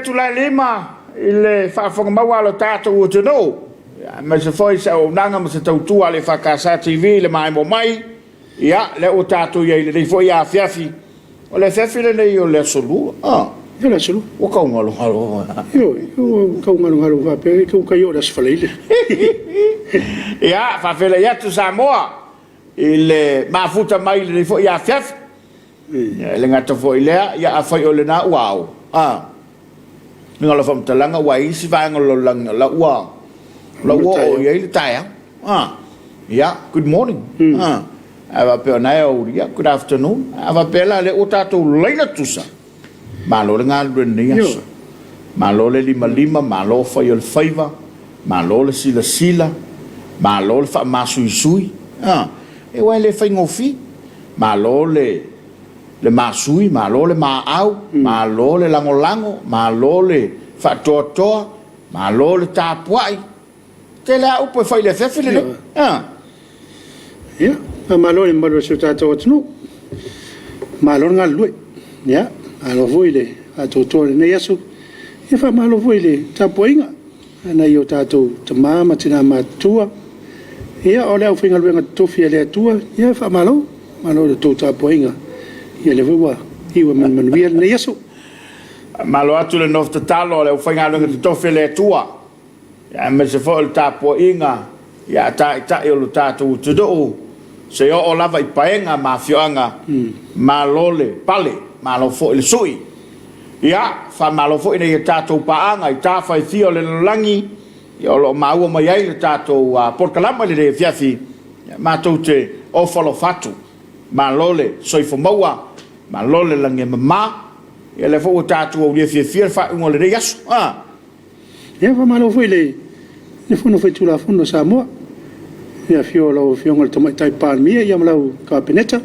tulai lima ile whaafonga maua lo tātou o te no. Ma se foi sa o nanga ma se tautua le EFKS TV le mai mo mai. Ia, le o tātou ia ile foi a Afiafi. O le Afiafi le nei o le solu. Ia le solu. O kaungalo halo. Io kaungalo halo va pe ko kaio das faleile. Ia, fa fele ia tu Samoa. Ile mafuta mai le foi a Afiafi. Le ngata foi le ia a foi o le na wow. Nga la fam talanga wai si va ngolo lang la wa. La wa o ia le tai. Yeah, good morning. Ava pe na o dia good afternoon. Ava pe la le o tatou leina tusa. Malo le ngal ni aso. Malo le lima malo fa yo le faiva. Malo le sila. Malo le fa masui. E wa le fa ngofi. Malo le masui, malo le maau, malo le langolango, malo le fatotoa, malo le tapuai. Te la upo fai le fefile le. Ya, malo le malo se tato atnu. Malo ngal lui. Ya, alo voile atoto le neyasu. E fa malo voile tapuinga. Ana yo tato tamama tina matua. Ya, ole au finga luenga tofia le atua. Ya fa malo le to tapuinga. Ia le vua, iwa man via le yesu. Malo atu le nof te talo le uwhainga lunga te tofe le tua. Ia me se fo le Tapuaiga, ia ta i o le tātou tudo. Se o lava i paenga ma fioanga, malo le pale, malo fo le sui. Ia, fa malo fo ina i tātou paanga, i tāwha i thio le langi, ia o lo maua mai ai le tātou porkalama le Afiafi, mātou te ofalo fatu. Malo le soifo maua, malo le lange mama, ia le fo o tātou au lia fia fa ungo le rei asu. Ia fa malo foi le fono foi tula fono Samoa. Ia fio ngol tomai tai pan mia ia malau ka peneta.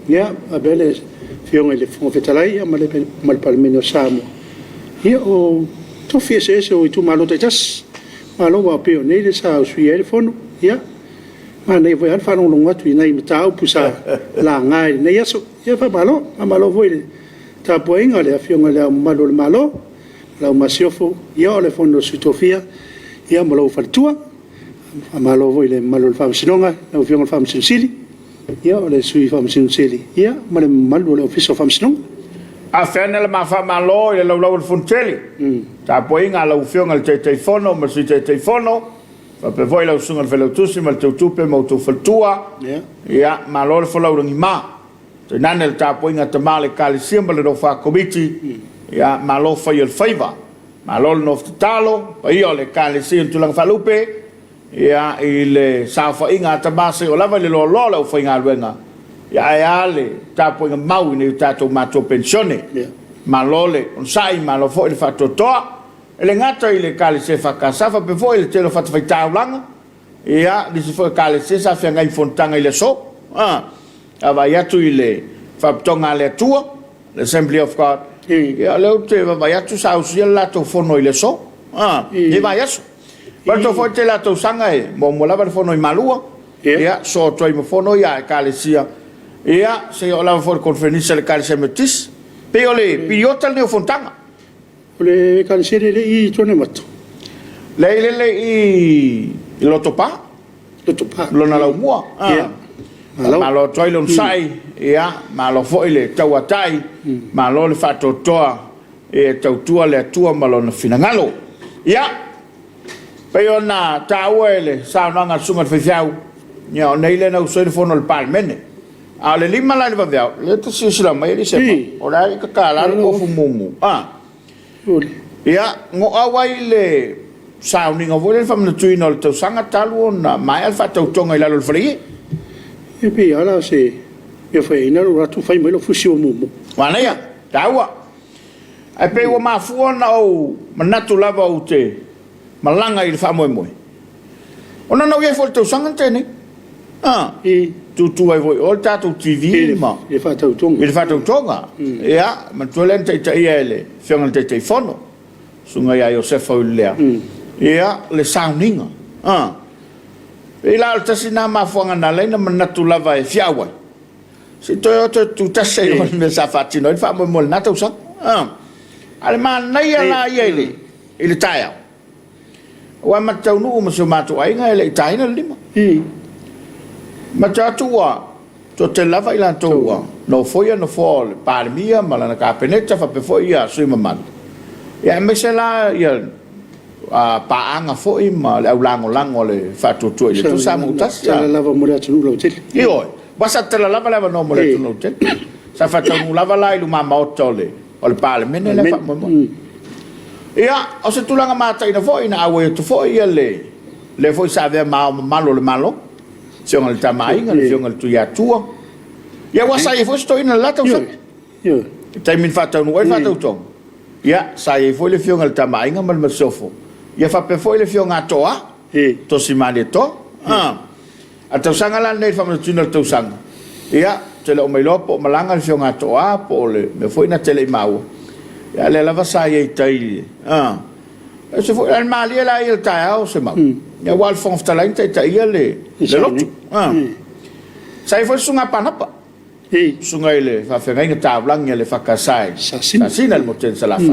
Ia abele fio ngol le fono fetalai ia male mal palmeno Samoa. Ia o to fia se o tu malo tai tas. Malo wa peo nei le sa sui ele fono. Ia ma nei voi alfa non lungo tu nei metau pusa la ngai nei aso ia fa malo voi ta poenga le afionga le malo la masiofo ia le fondo sitofia ia malo faltua malo voi le malo fa sinonga le afionga fa sinsili ia le sui fa sinsili ia malo le ofiso fa sinonga a fena le ma fa malo le lo fonteli ta poenga le afionga le telefono ma si telefono fa pe voi la sunga fe la tusi mal tupe mo tu faltua ya malo le fola urangi ma te nana le Tapuaiga te male kali simbale do fa komiti ya malo fa il favor malo no talo pa io le kali sim tu lang falupe ya ile sa fa inga ta base o lava le lo la fa inga luenga ya le Tapuaiga mau ni tato mato pensione malo le on sai malo fo il fatto to ele ngata ile kale se whakasafa pe foi ile telo fata faitau langa ia disi foi kale se sa fia ngai fontanga ile so ava yatu ile faptonga le tua le Assembly of God ia le te va yatu sa usia la to fono ile so e va yasu Perto foi te la to sanga e mo lava fono i malua ia so toi mo fono ia kale sia ia se o lava for conferenza le kale se metis pe ole pilota le fontanga le kansere le I tone mato le I lotopa lona la mua malo toi lon sai ia malo foi le tauatai malo le fatotoa e tautua le tua malo na finangalo ia pe ona tauele sa nanga sunga fesiau ia nei le na usoi fono le palmene a le lima la le vavea le to sila mai le sepa ora ka kala ko fumungu ia ngo awai le sauninga vole fam na tuino le sanga talu na mai al fatau tonga ila lo fri e pe ala se e foi ina lo ratu fai mai lo fusi o mumu wana ia taua ai pe o mafuona o manatu lava o te malanga i fa moi ona no ia fo te sanga tene tu ai voi o tatu TV ma e fatau tonga ia ma tolente te ele fianga te telefono sunga ia Josefa ulea ia le sauninga e la tasina ma fuanga na lena manatu lava e fiawa se to tu tasei on me sa fatino fa mo na tau sa Ale mana ia la ia ile taia. Wa matau nu ma so matu ai nga ile taina lima. Matatua to te lava ila toa no foia no fol parmia malana ka peneta fa pe foia sui maman. Ya mesela ya paanga foi ma le lango le fatu tu ile tu samu tas. La lava mora tu lo tel. Io basta te la lava no mora tu lo tel. Sa fa tu lava la ilu mama otole. O le parlemene le fa mo. Ia, o se tulanga mata ina foi na awe tu foi le foi sa ve malo le malo. Siong al tamai ngal siong al tu ya tua. Ya wasa e foi sto ina la tau sa. Yo. Tai min fa tau no fa tau tong. Ya, sa e foi le fiong al tamai ngal mal sofo. Ya fa pe foi le fiong atoa. To si male to. A tau sanga la nei fa mo tuna tau sanga. Ya, te lo mai lopo malanga le fiong atoa po le me foi na tele mau. Ya le lava sa e tai. Se foi al mali la il tai se mau. Ya wal fon talente tai le lotu. Sai foi sunga panapa. Sunga ile fa fenga tablang le fa kasai. Sasina le moten sala fa.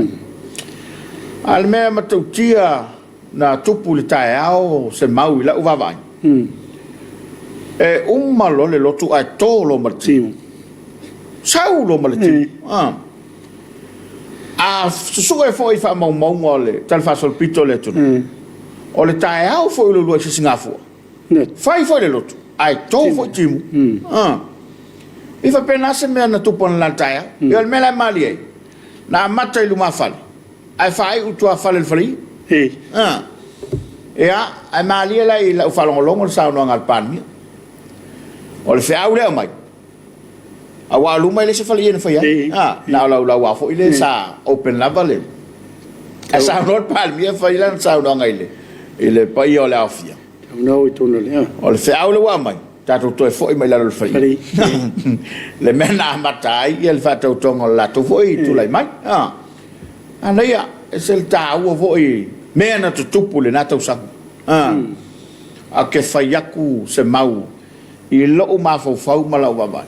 Al me matutia na tupu le tai se mau la uva vai. E malo le lotu ai tolo martimo. Sau lo martimo. Susuga foi fa mau ole tal fa sol pito le tu. O le tae au foi lo se singafo. Fai foi le lotu. Ai to foi timu. E fa pena se me na tupon la tae. E al mela mali. Na mata ilu mafal. Ai fai u tu afal el fri. E ai mali la ila u falongolongo sa no ngal pan. O le fa au le mai. Awa luma ile se fali ina fai. Na la wa fo ile sa open level. Asa not palmia fai lan sa no ngai ile pa io la afia. No itu no le. O le fa au le wa mai. Tato to fo mai la fai. Le mena matai il fa to tongo la to foi tu lai mai. Anaia es el ta u foi mena to tupu le na to sa. A ke fai aku se mau. I lo ma fo fau mala wa vai.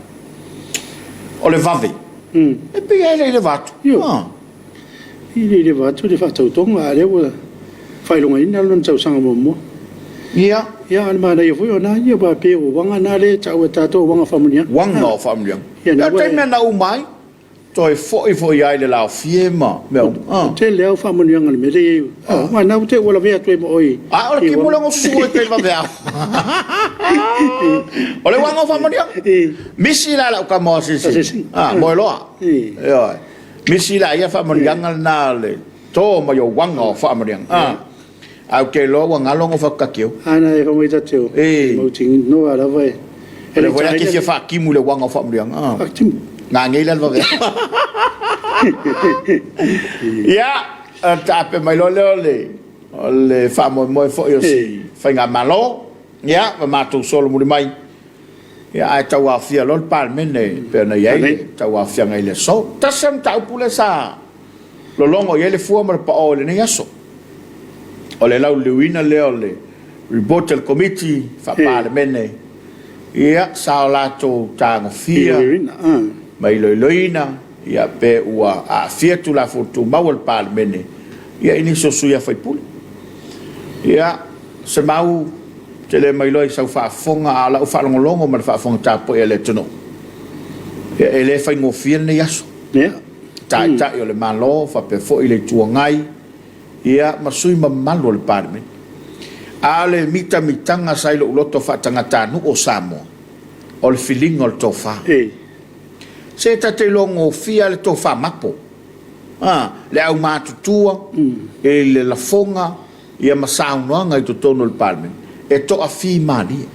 O le vave. E pe ele le vato. Ile le vato le fatto tonga le wa fai longa ina lon tau sanga mo. Ia. Ia al mana ia foi ona ia ba pe o wanga na le tau tato wanga familia. Wanga familia. Ya te mena u mai. Toi foi ai le la fiema. Meu. Te le familia ngal me le. Ma na te wala vea tu mo oi. Ora ki mo longo su e te vave. Ole wanga familia. Misi la ka mo si. Mo loa. Ia. Misi la ia familia ngal na le. To mo yo wanga familia. Au ke lo wanga longo fa ka kio. Ana e mo ita teo. Mo ting no ala vai. Ele voia que se fa ki mu le wanga familia. Nga ngai la vave. Ya, tape mai lo le fa mo fo yo si. Fa nga malo. Ya, ma tu solo mu mai. Ya ai tau afia lo palmene pe na ye tau afia ngai le so. Tasem tau pule sa. Lo longo ye le fu ma pa o le ne yaso. O le lau lewina le Rebuttal Committee fa palmene. Ya sa la to tanga fia. Mai loina ia pe ua a fietu la fotu mau el palmene. Ia ini so suia fai pule. Ia se mau te le mai loi sau fa fonga ala u fa longo ma fa fonga tapo ele tono. Ia ele fai ngo fia ne yaso. Ia. Ta yo le malo fa pe fo ile tuangai. Ia masui ma malo le palmene. Ale mitanga sai lo loto fa tangata nu o Samoa. O le feeling o le tofa. Se ta te longo fia le tofa mapo. Le au matutua, e le lafonga, ia masau noanga i to tono le palmen. E to a fi mani.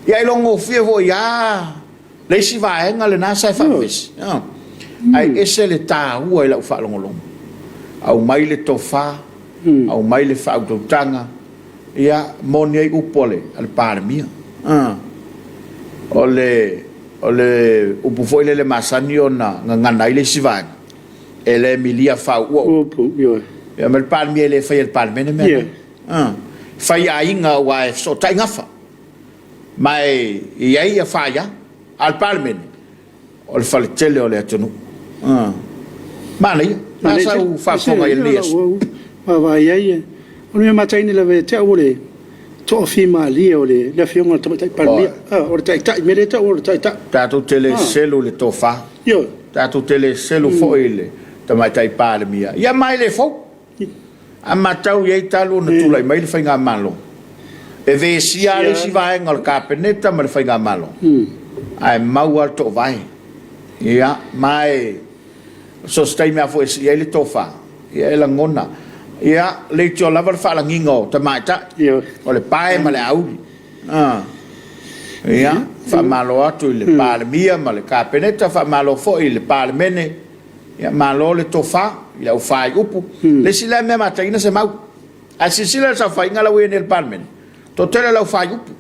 Ia i longo fia vo ia, le si vaenga le nasa e whawesi. Ai ese le tā ua i lau whalongolongo. Au mai le tofa, au mai le whautautanga, ia moni ai upole al paramia. Ole upu foi le masani ona ngana ile sivan ele milia fa o ya mer palmi ele fa el palmene me fa ya inga wa so tainga fa mai ia fa ya al palmene ol fa le tele ole atunu mali la sa u fa fonga Elias va ia o me matai ni la ve te ole to fi mali ole la fi ngol tai palmia o tai mereta o tai tu tele selu le tofa yo tu tele selu fo ile tai palmia ia mai le fo a matau ye talu na tulai mai le fainga malo e ve sia le si vai ngol kapeneta ma le fainga malo ai mau al to vai ia mai so stai me fo sia le tofa ia la ngona ia le tio lava fa la ngingo ta mai ta o le pai ma le au ia fa malo atu le palmia ma le kapeneta fa malo fo le palmene ia malo le tofa ia o fai upu le sila me mata ina se mau a sila sa fai ngala we nel palmen to tele la fai upu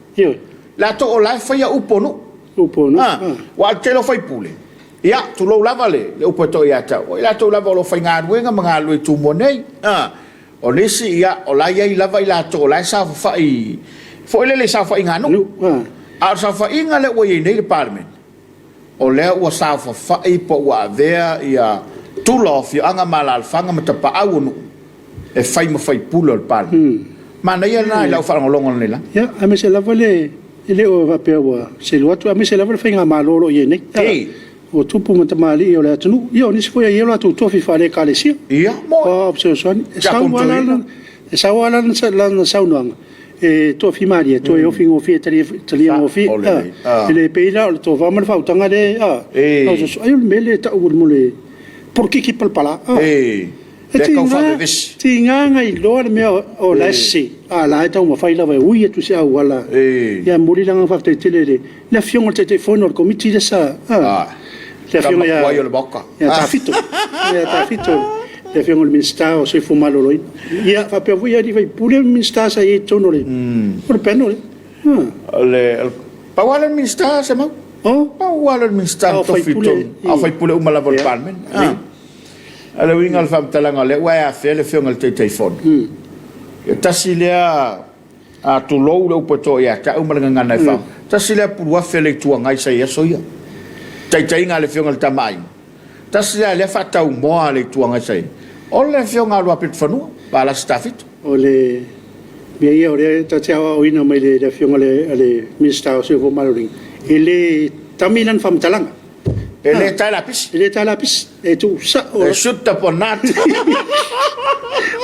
la to o la fai upu no wa tele fai pule ia tu lo lava le upu to ia ta o la to lava lo fai ngar we nga manga lo tu monei o nisi ia o la ia lava ila to la sa fai fo le sa fai ngano a sa fai ngale we nei palmen o le o sa fai po wa there ia tulo fi anga malal fanga mata pa awunu e fai mo fai pulo al pal mana ia na la fa ngolongo nela ya a me se la vole ile o va pe wa se lo tu a me se la vole fai malolo ye ne o tupu mata mali o le tunu io ni se foi ia lo tu to fi fare kalesia ia mo o se son sa wala na sa unanga e to fi mari to e fi tali o fi ele peila to va mal fa utanga de ai mele ta ur mole porque que palpala tinga ngai lor me o lasi ala ta uma faila vai ui tu se wala ya muri langa fa te tele la fiong te telefono al comiti de sa la fiong ya ta fito la fiong il minsta o se fumalo loi ya fa per voi di vai pure minsta sa e tono le por peno le pa wala minsta se ma wala minsta to fito a fai pule uma la vol palmen ala winga al fam talanga le wa ya fe le fiong te telefon e tasilea a tu lo le poto ya ka uma nga na fa tasilea pu wa fe le tu ngai sa ya so ya tai nga le fiong al tamai tasilea le fa tau mo le tu ngai sa o le fiong al wa pit fanu ba la stafit o le bia ia ore ta tia o ina mai le fiong ale minsta o se vo malori ele tamilan fam talanga ele ta lapis e tu sa o sutta ponat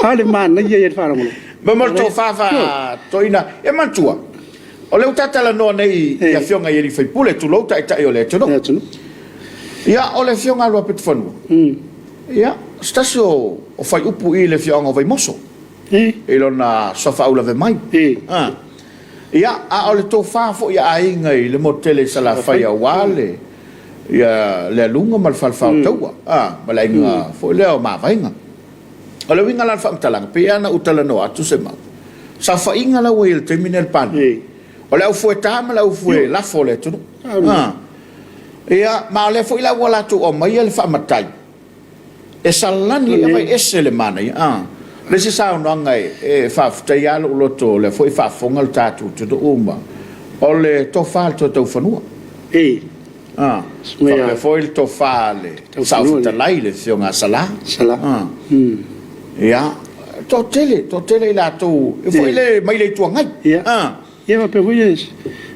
ale man ia fa mo ma to fa toina e mantua o le utata la no nei ia fionga ia fai pule tu lo ta o le tu no ia o le fionga lo pit fonu ia stasio o fai upu i le fionga vai moso e lona sofa ula ve mai ia a o le to fa fo ia ainga i le motele sala fai a wale ia le lunga mal falfa taua malainga fo le o ma vainga o le winga la fa talang pe ana utala no atu se ma sa fa inga la wel terminal pan o le fo ta ma la fo la fo le tu ia ma le fo la wala tu o mai le fa matai e salani e vai esele mana le se sa no ngai e fa ta ya lo to le fo fa fongal tatu tu do uma o le to fa to fanua fa foi il tofale sa futa lai le fionga sala ia to tele la tu e foi le mai le tua ngai ia ma pe voi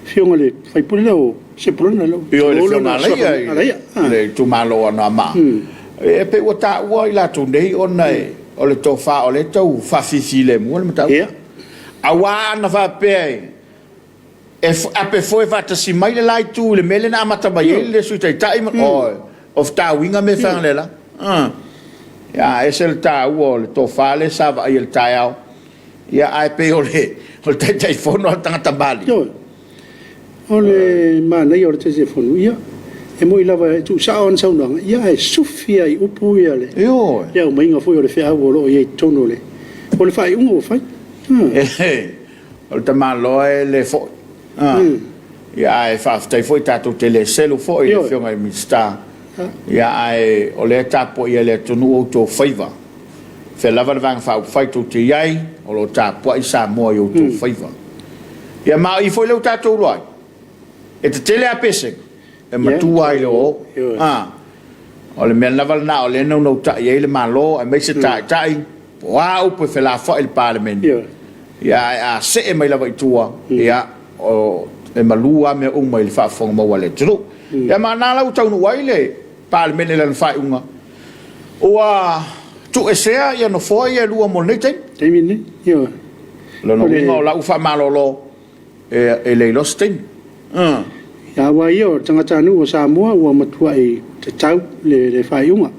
fionga le fai pure lo se pure lo io le fionga lai le tu malo na ma e pe o ta o la tu nei onai o le tofa o le tau fa fifile mo le mata awa na fa pe ape foi vata si mai le lai tu le mele na mata mai le su tai tai of ta winga me fa le la ya esel ta o le to fale sa va il taiao ya ai pe o le tai fono tanga tabali o le ma nei o le tai fono ya e mo ila va tu sa on sa no ya e sufia i upu ya le ya o mai nga foi o le fa o lo ye tono le o le fai un o fai o le tamalo le fo ia e fa stai foi tato tele selo foi le fionga mi sta ia ai o le tapo ia le tonu o to faiva fe lava vang fa fai tu ti ai o lo tapo i Samoa o to faiva ia ma i foi le tato loi e te tele a pese e matua i lo o le mea lava na o le no ta ye le malo e me se tai wa o pe fela fa il parliament ya a se e mai lava tua ya o e malua me o mai fa fo mo wale tru ya mana la utau no waile parliament le fa unga o a tu esea ya no foi ya lua mo nei te mini yo lo no no la ufa malolo e le losting ya wa yo tangata nu o Samoa o matua e te tau le fai unga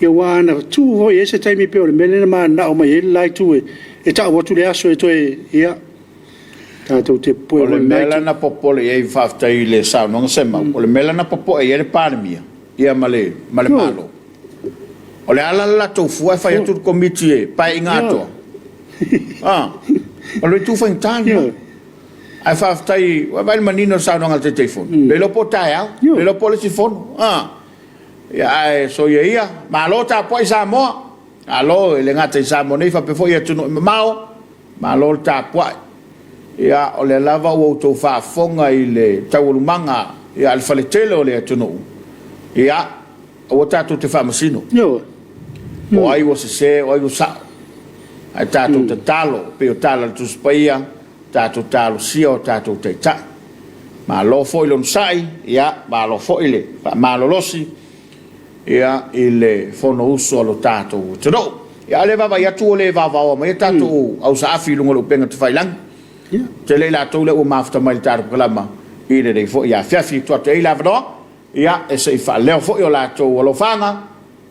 yo wa na tu ho ye se taimi pe o le mele ma na o mai lai tu e ta o tu le aso e to e ia ta tu te po le mele na popole e fa tai le sa non sema o le mele na popo e le parmia ia male malo o le ala la tu fu fa ya tu committee pa ingato o le tu fa intano ai fa tai wa vai manino sa non al telefono le lo potai le lo pole si fono ya so ia malo Tapuaiga Samoa alo le ngata Samoa nei fa pe foi tu mau malo Tapuaiga ya o le lava o to fa fonga ile taulumanga ya al faletelo le tu no ya o tatu te famasino yo o ai o se o ai o sa ai tatu te talo pe o talo tu spaia tatu talo sio tatu te ta malo foi lon sai ya malo foi le malo losi ia ile fono uso lo tato no ia le va ia tu le va o ma tato au sa afi lungo lo penga tu failang te le la tu le o mafta mai tar programa ile dei fo ia Afiafi tu te la vado ia e se fa le fo io la tu lo fanga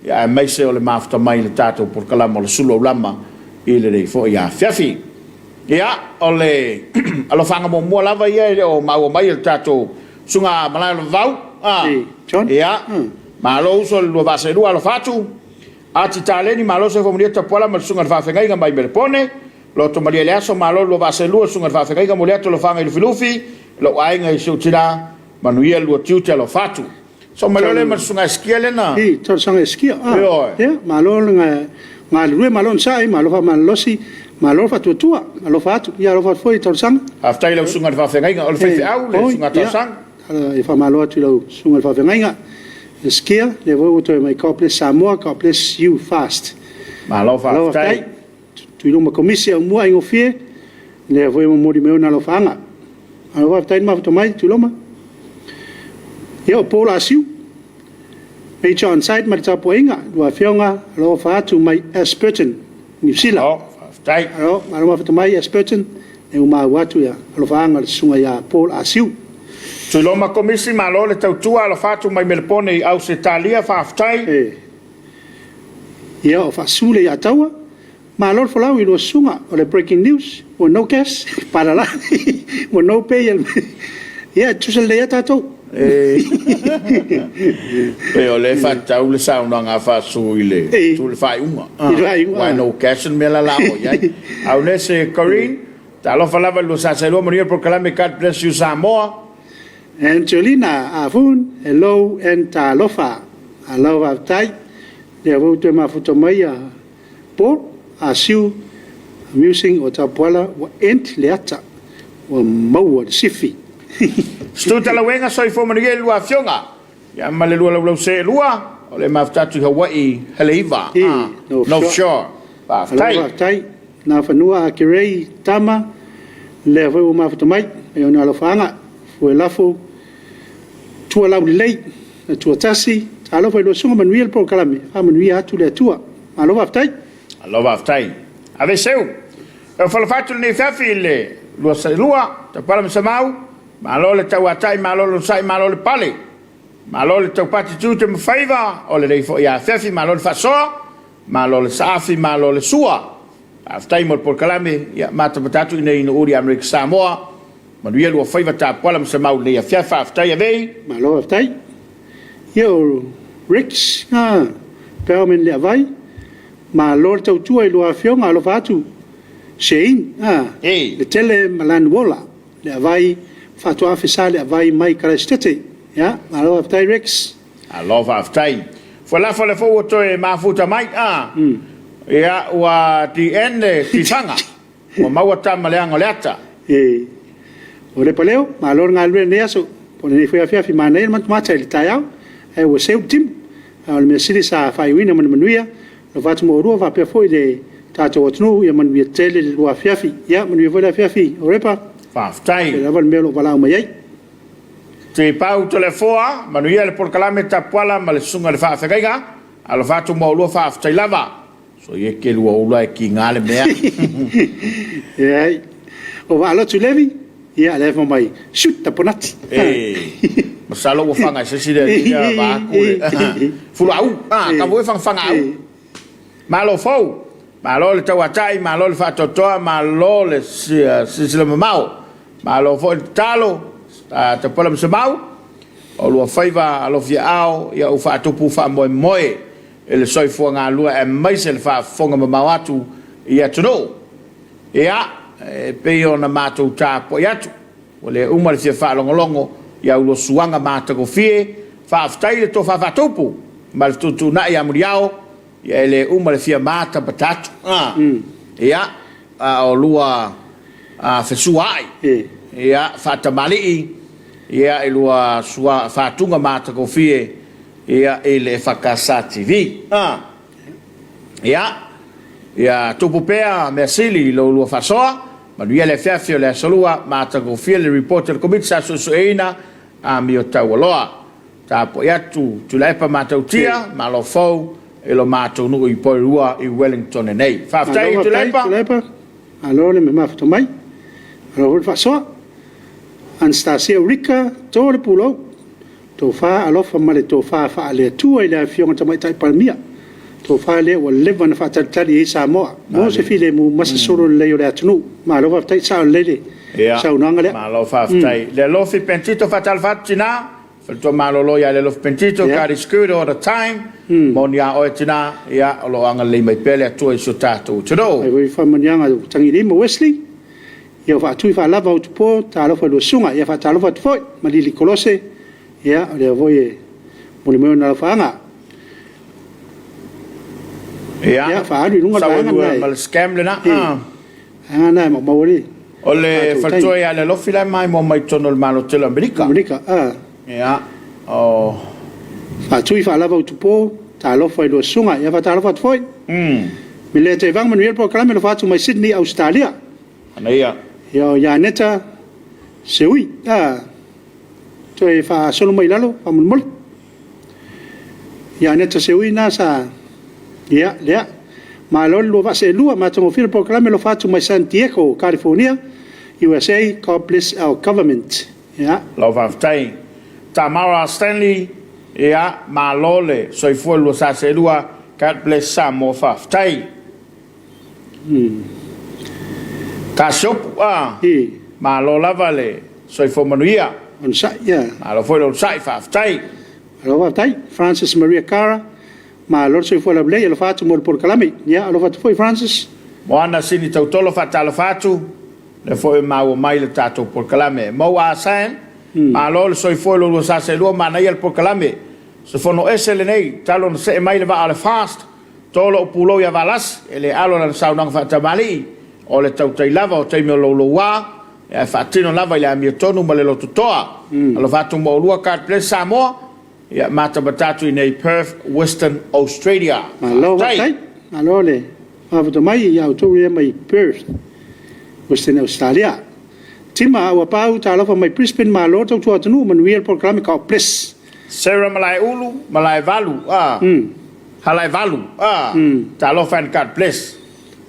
ia mai se o le mafta mai le tato programa lo Suluaulama ile dei fo ia Afiafi ia ole alo fanga mo lava ia o mai le tato sunga mala vau ia malo uso lo va se lo fatu ati taleni malo se comunidad Tapuaiga mal sunga fa fenga mai me pone lo tomaria le aso malo lo va se lo sunga fa fenga mo le to lo fanga il filufi lo ainga i sutira manuel lo tiuta lo fatu so malo le mal sunga skiele na to sunga skia ya malo nga lu malo sai malo fa malosi malo fa tua malo fatu ya lo fa foi to sang after lo sunga fa fenga o fe au le sunga to sang e fa malo tu lo sunga fa fenga skia le vo to mai couple Samoa couple you fast malo fa tai tu no ma comisia mo ai ofie le vo mo di me na lo fanga alo va tai ma to mai tu lo ma yo pola siu e John side ma Tapuaiga wa fionga lo fa tu mai Esperton New Zealand tai alo ma to mai Esperton e uma watu ya lo fanga sunga ya pola siu tu lo ma komisi malo le tautua lo fatu mai melpone au se talia fa aftai ia fa sule ya tawa malo folau lo sunga o le breaking news o no cash para la o no pay ia tu se le tato o le fata u le sauna nga fa suile tu le fai unga wa no cash me la la o ia au le se Corinne ta lo falava lo sa se lo morir por calame God bless you Samoa Angelina Avun, hello, and Talofa. I love our tight. They have out my photomaya. Port, as you amusing or Tapuaiga, or Ent Leata, or Mower Sifi. Stuta la wenga soi fo manigel lua fionga. Ya male lua se lua. Ole maftatu Hawaii, Haleiva. No sure. Ba tai. Na fanua kirei tama. Le vo ma photomai. Yo na lo fanga. Fo lafo tua lau lei tua tasi alo foi lo sunga manuel por kalame a manuia tu le tua alo aftai ave seu eu falo fatu ni fafi le lo sa lua ta para me samau malo le tawatai malo lo sai malo le pale malo le tau pati tu te mfaiva o le fo ya fafi malo le faso malo le safi malo le sua aftai mo por kalame ya mata batatu nei no uri America Samoa Manuel lo fai vata pola me mau le Afiafi aftai ave malo aftai yo Rix permen le vai ma lor tau tu e lo afionga lo fatu sein le tele malan wola le vai fatu afisa le vai mai karestete ya malo aftai Rix alo aftai fola fo to e mafuta mai ya wa di ende tifanga o mawata maleanga leata o le paleo malor ngalwe neaso pone foi Afiafi manel man mata ele taiao e o seu tim al me sili sa fa wina man manuia lo va mo ru va pe foi le tato tnu ia man vi tele lo afiafi ia man vi vola afiafi orepa Whaftai. la val melo vala mai ai Te pau to le foa, manuia le porkalame tapuala ma le sunga le whaafekaiga, alo whatu maulua whaaftai lava. So ye ke lua ula e ki ngale mea. ia o va lo tu levi ia le fa mai shoot taponati Masalo wa fanga se si de ia ba kule. Fulu au, ka voi fanga au. Malo fou. Malo le tawatai, malo le fatotoa, malo le si le mamau. Malo fo talo, te pola msemau. O lua faiva alo fia ao, ia u fatupu fa moe moe. Ele soi fua ngā lua e maise le fa fonga mamau atu ia tuno. Ia, peo na mātou tāpo i atu. O le umare fia fa longolongo, ia ulo suanga mātako fie, fa aftai le to fa fatupu. Ma le tutu na ia muriao, ia ele umare fia mata patatu. Ia, o lua fesuai. Ia, fatamali ia e lua sua fatunga mātako fie, ia ele EFKS TV. Ia, tupu pea mea sili lo lua fasoa, manuia le fiafio le asolua, mātako fie le reporter Komiti sa susueina, mi o taualoa. Tapo iatu, tulaipa mātau tia, malo fau, ilo mātou nuku i poirua i Wellington e nei. Whaftai tulaipa? Tulaipa, alo le me mafto mai, alo hul fasoa, Anastasia Rika, tō le pulau, tō wha alofa male tō wha le tua i le fionga tamai tai palmia, tō wha le o lewa na whatatari i Samoa, mo se file mu masasoro le o le atunu, ma alofa tai sao lele, sao nanga le. Ma alofa tai, le lofi pentito fatalfatina, Falto malolo ya le lof pentito kari screwed all the time. Monia o tina ya lo anga le mai pele to i sotato. Chodo. Ai voi fa manyanga tangi limo Wesley. Ia fa tu fa lava ut po ta lo fa lo sunga ia fa ta lo fa foi malili kolose. Ia le voi mo le na fa nga. Ia fa ali lunga ta nga. Mal scam le na. Na mo mawali. Ole falto ya le lof fila mai mo mai tono il malo telo America. America Ja, oh. Fa tui fa lava ut po ta lo fa lo sunga ia fa ta lo fa foi. Mi le te vang manuel proclame lo fa tu mai Sydney Australia. Anaia. Ya neta seui to e fa solo mai lalo fa mol. Ya neta seui na sa ya le ma lo va se lua ma to fil proclame lo fa tu mai Santiago, California, USA. God bless our government. Ya. Love of time. Tamara Stanley, ia malole, so i fuelo sa selua, God bless Samoa faftai. Ka shop, malola vale, so i manuia. On sa, ya. Malo fuelo sa faftai. Alo faftai, Francis Maria Cara, malol so i fuelo ble, lo fatu mol por kalami. Ya, alo fatu foi Francis. Moana sini tautolo fatalo fatu, le foi mau mai le tato por kalame. Mo asan, malo so i fuelo lo sa selua manai el por kalame. So fono esele nei, talo se mai le va ale fast. Tolo pulo ya valas, ele alo na saunang fatamali. O le tautai lava o taimi o loloa, e fatino lava ile mi tonu ma le lotutoa. Alo fatu mo lua God bless Samoa, ia mata batatu nei Perth, Western Australia. Alo vai, alo le. Avo mai ia to mai Perth, Western Australia. Tima wa pau ta lava mai Brisbane ma lo to tonu manuel program ka bless. Sarah malai ulu, malai valu, halai valu, ta lo fan God bless.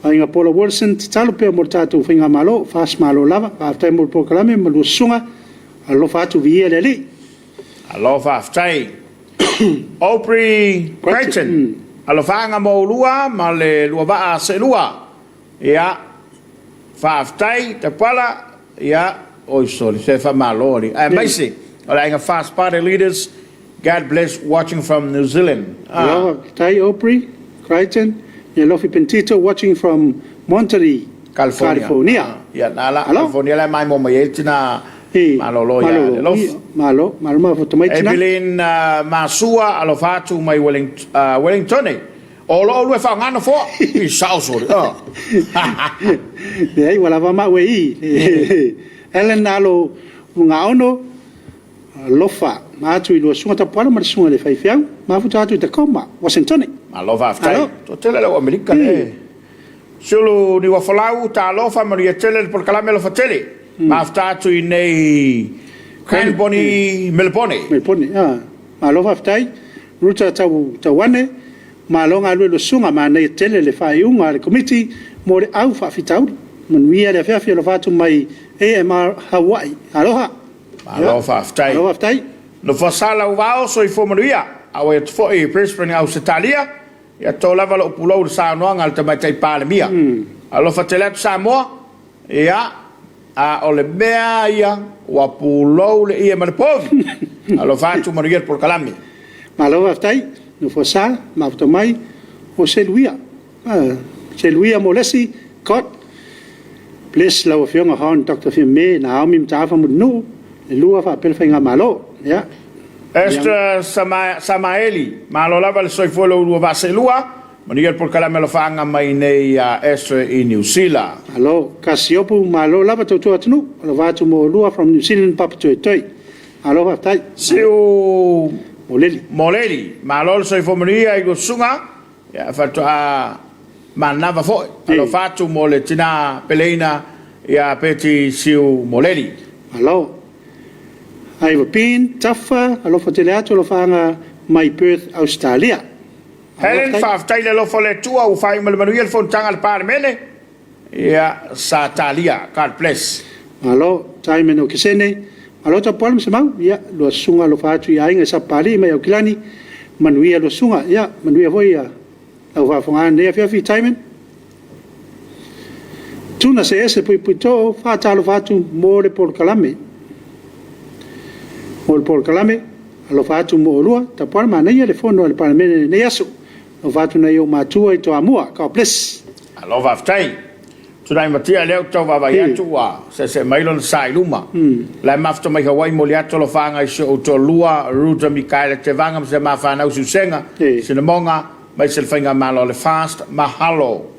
Ainga Paula Wilson talo pe mortato finga malo fas malo lava after mo proclame mo sunga allo fatu via leli allo faftai Aubrey Crichton allo fanga mo lua ma le lua va se lua ia faftai te pala ia oi soli se fa malo li ai mai si ola inga fast party leaders God bless watching from New Zealand tai Aubrey Crichton Lofi Pentito watching from Monterey, California. Ya, nala California la mai mo mai tina malolo ya. Malo ma foto mai tina. Evelyn Masua alofatu mai Wellington. Olo fa ngano fo. I sauso. Dei wala va ma wei. Ellen nalo ngaono lofa ma tu lo sunga Tapuaiga ma sunga le faifiau ma futa tu Tacoma Washington Ma lofa aftai. To tele lo Amerika le. Sulu ni wa falau ta lofa Maria tele por kalame lo fatele. Ma afta tu nei Canboni Melbourne. Ma lofa aftai ruta tawane ma longa lo sunga ma nei tele le faiunga le committee mo le au fa fitau man wia le Afiafi lo fatu mai AMR Hawaii. Aloha. Aloha aftai. Aloha aftai. No fasala wao so I fomanuia. Awa e tfo e Brisbane au Setalia. Ia tō lava lo pulau de Sanoa ngal te mai tai palemia. Aloha tele Samoa. Ia a ole mea ia wa pulau le ia malepovi. Aloha atu manuia por kalami. Aloha aftai. No fasala ma mai o Seluia. Seluia molesi kot. Bless la ofionga han Dr. Fime na au mim tafa mudnu. Lua fa pelfenga malo, ya. Esta Samaeli, malo lava le soi folo lua vaselua, manier por kalame lo fanga mai nei Estra I New Zealand. Alo, kasiopu malo lava tu atnu, lo vatu mo lua from New Zealand papa toi. Alo va tai. Siu Moleli, malo le soi fo mania I go sunga, ya fatu a manava foi. Alo fatu mo le tina peleina ya peti siu moleli. Alo. Ai va pin tafa alo fatele atu lo fanga mai Perth Australia. Helen fa taile lo fole tua u fai mal manuel fon tanga al parmele ya sa talia card place. Alo time no kisene alo ta palm semau ya lo sunga lo fatu ya inga sa pali mai o kilani manuia lo sunga ya manuia voi ya au fa fonga ne Afiafi time tuna se ese puito fa ta lo fatu more por kalame. Mol por kalame alo fatu mo lua Tapuaiga ma nei le fono al parlamento nei aso lo fatu nei o matua I to amua ka ples Alo va ftai tunai matia leo tau va vai tu wa se mailon sai luma la mafto mai Hawaii mo liato lo fanga I so to lua ruta Mikaela te vanga se ma fa na usenga se na monga mai se finga malo le fast mahalo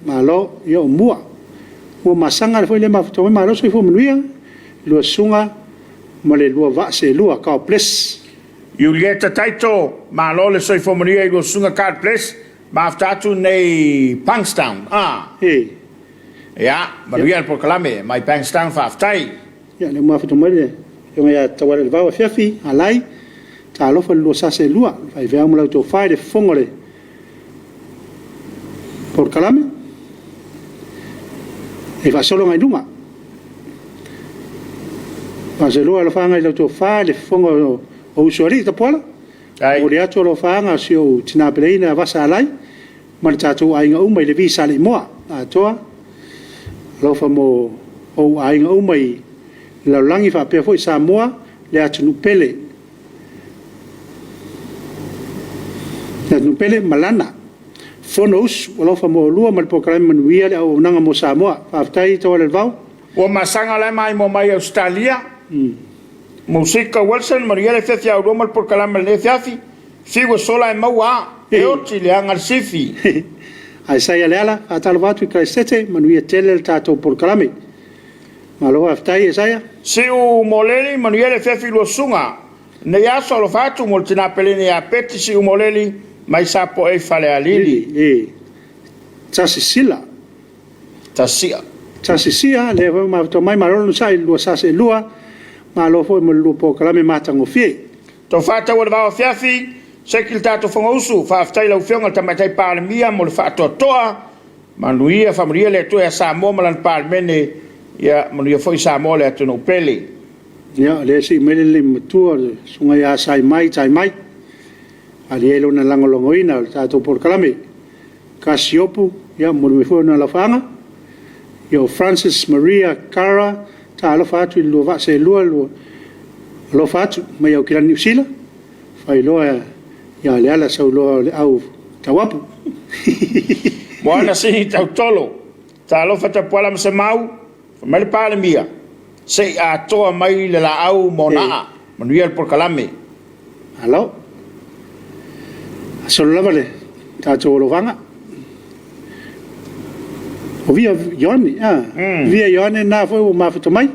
malo yo mua mo masanga le foi le mafto mai malo so fo mnuia lo sunga mo le lua va se lua ka ples Julieta taito malo le soi fomonia I go sunga card place ma aftatu nei Bankstown ya manuia por kalame mai Bankstown fa aftai ya le mafto mai le yo ya tawale va Afiafi alai ta lo fa lo sa se lua vai vea mo la to fai de fongole por kalame e va solo mai luma Paselo lo fanga I to fa le fongo o usuari Tapuaiga. O le atu lo fanga si o tina peleina vasa alai. Man tatu ainga umai le visa le moa. A toa. Lo fa mo o ainga umai la langi fa pe foi Samoa le atu nu pele. Le nu pele malana. Fonos lo fa mo lua mal pokala manuia le o nanga mo Samoa. Fa tai to le vau. O masanga le mai mo mai Australia. Musika Wilson Maria le fefi au romal por kalama le Afiafi. Figo sola e maua e oti le angar sifi. Ai sai ala atalo vatu Christchurch manuia tele tato por kalame. Malo aftai saya. Siu moleli manuia le fefi lo sunga. Ne ya solo fatu multina pelene ya peti siu moleli mai sapo e fale alili. Tasisila. Tasisia le ma to mai malo sai lo sa se lua. Ma lo foi mo lupo kalame matango fie. To fata wa va Afiafi, sekil tato fonga usu, fa aftai la ufionga tamatai palemia mo le fato toa. Manuia familia le to ya Samoa malan palmene ya manuia foi Samoa le to no pele. Ya le si mele le mutua sunga ya sai mai tai mai. Ali elo na langolongoina tato por kalame. Kasiopu ya mo le foi na la fanga. Yo Francis Maria Cara ta lo fatu lo va se lo fatu mai o kila New Zealand fai lo ya le ala sau lo au tawapu Moana si tau tolo ta lo fata pola se mau mai pale mia se a toa mai le la au mona manuel por kalame alo solo la vale ta lo vanga o via Ione via Ione na foi o mafuto mai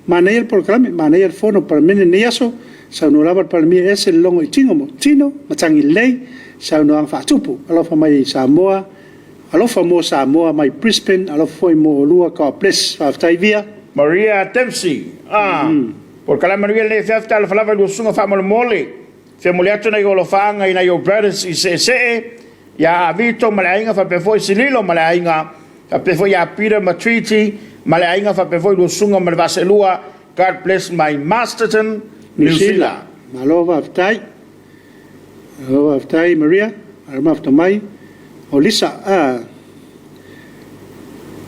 Mana el programa, mana el fono para mene neaso, sa no lava para mi es el longo chino mo, chino, machangi lei, sa no ang fa tupu, alo fa mai Samoa, alo fa mo Samoa mai Brisbane, alo foi mo lua ka place fa taivia. Maria Dempsey. Porque la Maria le fefta la falava lo sunga fa mole. Fe moleato na yo lo fanga ina yo brothers I se ya Vito malainga fa pe foi sililo malainga fa pe foi ya Peter Matriti malainga fa pe foi lo sunga mal vaselua. God bless my Masterton New Zealand. Malova aftai. Malova aftai Maria, arma afta mai. Olisa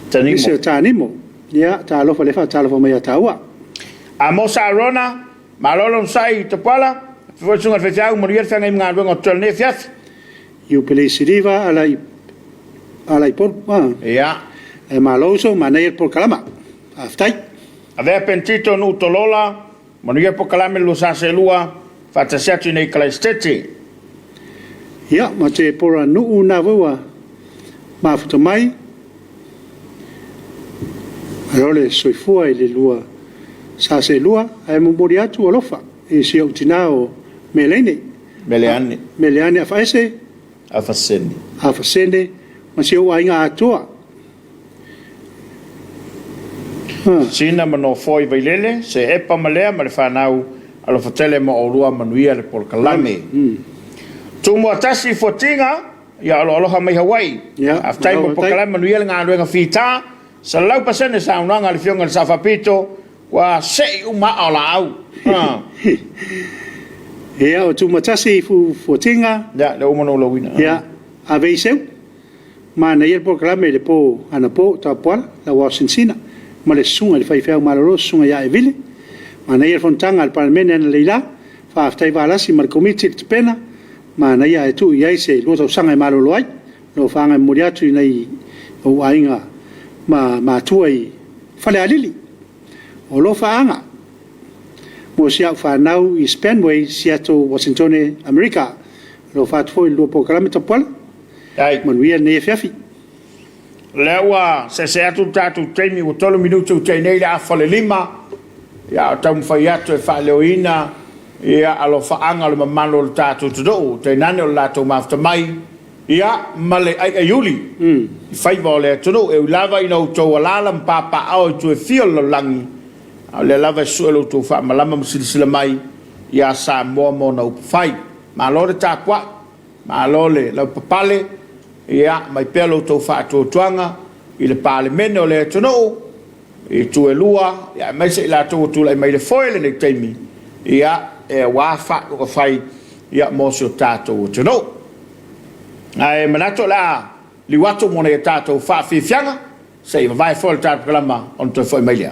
Tanimo. Lisa tanimo. Ya, ta lo fa le fa ta lo fa mai taua. Amosa Rona, malolo sai Tapuaiga, foi sunga fe fiau morir fa ngai ngalo ngotol ne fiaf. You pele siriva alai por Ya. e maloso manayer por kalama. Aftai. Ave pentito no tolola, morir por kalame lo sa selua, fa tasiatu nei kalestete. Ya, ma te por no una voa. Ma futa mai. Role soifua ile lua. Sa se lua ai mo mori atu alofa e si o tinao melene meleane afaese afasende ma si o ainga atua sina mano foi vailele se epa malea ma le fanau alo fatele mo o lua manuia le por kalame tumo atasi fotinga ya aloha mai Hawaii aftai mo por kalame manuia le ngalo fita sa lau pasene sa unanga le fionga le safapito wa sei uma ala au ya o tu matasi fu fotinga ya le umo no lo wina ya aveiseu ma na yer programa le po ana po Tapuaiga la Washington ma le sunga le faifea maloro sunga ya evile ma na yer fontanga al parlamento na leila fa aftai vala si mar komiti pena ma na ya tu ya se lo to sanga malolo ai lo fanga muriatu nei o ainga ma tuai fale alili o lo faanga mo sia fa nau I Spanway Seattle Washington America lo fa foi lo programa Tapuaiga ai manuia ne Afiafi lewa se atu tatu temi o tolo minuto te nei la fale lima ya tam faiato e fa leoina ya alo faanga lo mamalo tatu do te nane o lato mafta mai ya male ai yuli fai vole to e lava ino to ala papa au to feel lo langi le lava suelo to fa malama msilisila mai ya Samoa mo na fai malore takwa malole la papale ya mai pelo to fa to tuanga I le parlamento le tono e tu elua ya mai se la to le mai le foile le temi ya e wa fa ko fai ya mo so tato tono ai manato la li watu mo ne tato fa fi fianga sei vai fol tato klama on to foi mai ya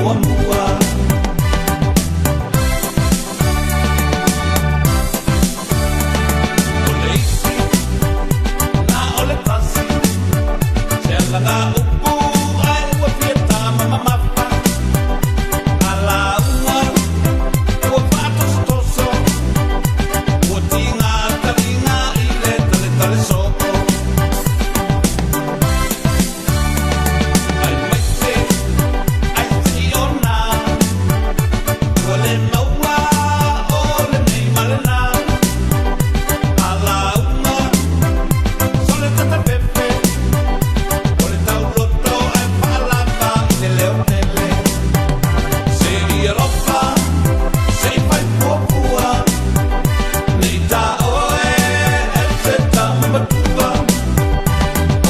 mua mua. Ole isi, na ole tasi, se langa upu ai ua fieta mama mapa. Ala uma, ua patos toso, ua tinga talinga ile tale tale soko. Ai maite, ai tiona, ole maua, ole nei malena. Ala uma, sole tata pepe, ole tau loto ai palava ile leo tele. Se Europa, se fai popua, nei ta oe, el se ta matua.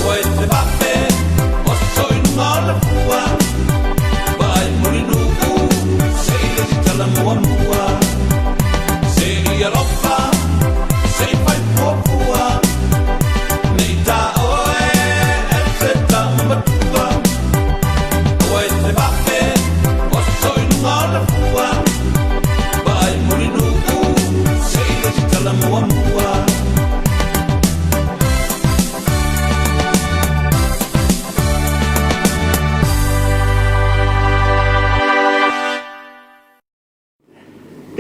Oe te vape, o soi ngole fua, vai murinu, se ile si tala mua mua. Se Europa, se fai popua, nei ta oe, el se ta matua. Oe te vape, o soi ngole fua, vai murinu, se ile si tala mua mua.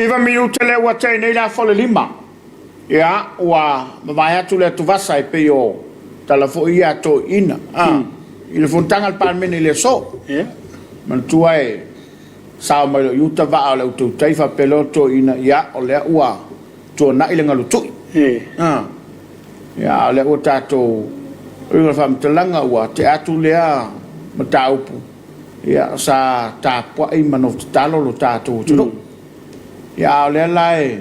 Iwa minuta le ua tei nei la fole lima. Ia, ua mawai atu le atu vasa e pe o tala fo ia to ina. I le fontanga al palmene le so. Yeah. Man tua e sao mai lo yuta va le utu teifa peloto ina ia o le ua tua na ile ngalu tui. Ia, le ua tato ringa whamtalanga ua te atu lea mataupu. Ia, sa Tapuaiga mano talo lo tato tunu. Ia, le lai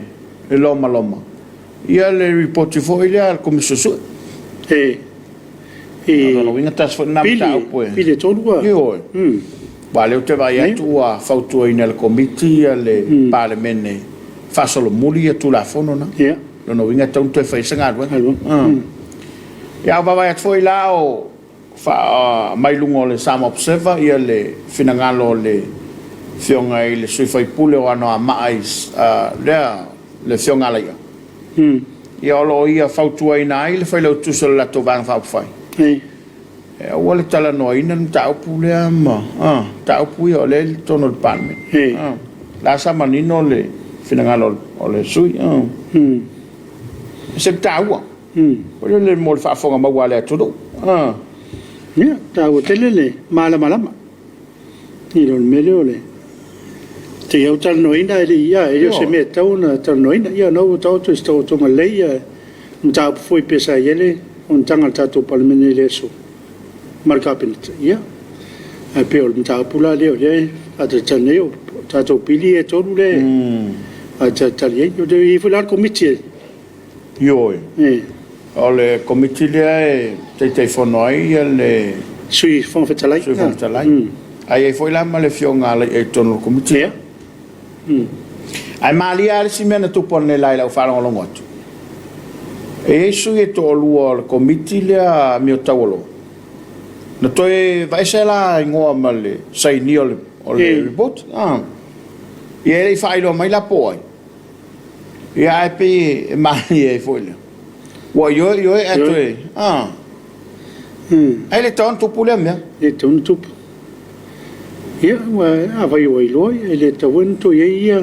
e loma loma. Ia le reporti fo ile komisiosu. Ano winga tas fo na mataupu. Pili tolua. Io. Vale o te vai atu a fautua ina le komiti le parlemene fasolo muli e tu la fono na. Yeah. No winga tau te fai sanga dwa. Allo. Ia va vai atu foi la o fa mai lungo le Sama Observer ia le finangalo le fionga i le sui fai pule o ano a mai le fionga la ia. Ia olo ia fautua ina ai le fai le tu la to van fa fai. E wale tala no ina taupu le ma. Taupu ia le tono le palme. La sama nino le finangalo o le sui. Se taua. Ole le mo fa fonga ma wale todo. Ya, tau telele mala malama. Ni lo mele ole. Te eu tal no ina ele ia, eu se me tau na tal no ina ia no tau tu sto to malaya. Mta foi pesa ele, on tanga tatu palmene le so. Marca pinta, ia. A peol mta pula le ole, a te taneo, tatu pili e tolu le. A te talie, eu de i fular komiti. Yo. O le komiti le te fonoi le Sui fon fetalai. sui fontalai. Ai foi la ma le fionga le e tono komiti. Ya. Ai mali ale si mena tu pon le lai la fa lo ngot. E su e to lu le komiti le a mi tawolo. Na toi vai se la ngo male sai ni o le report. E ele fai lo mai la poi. E ai pe mali e foi le. Wa yo e atoe. Ai le ton tu pule me. Le ton tup. Ia, a vai o iloi, ele tawin to ia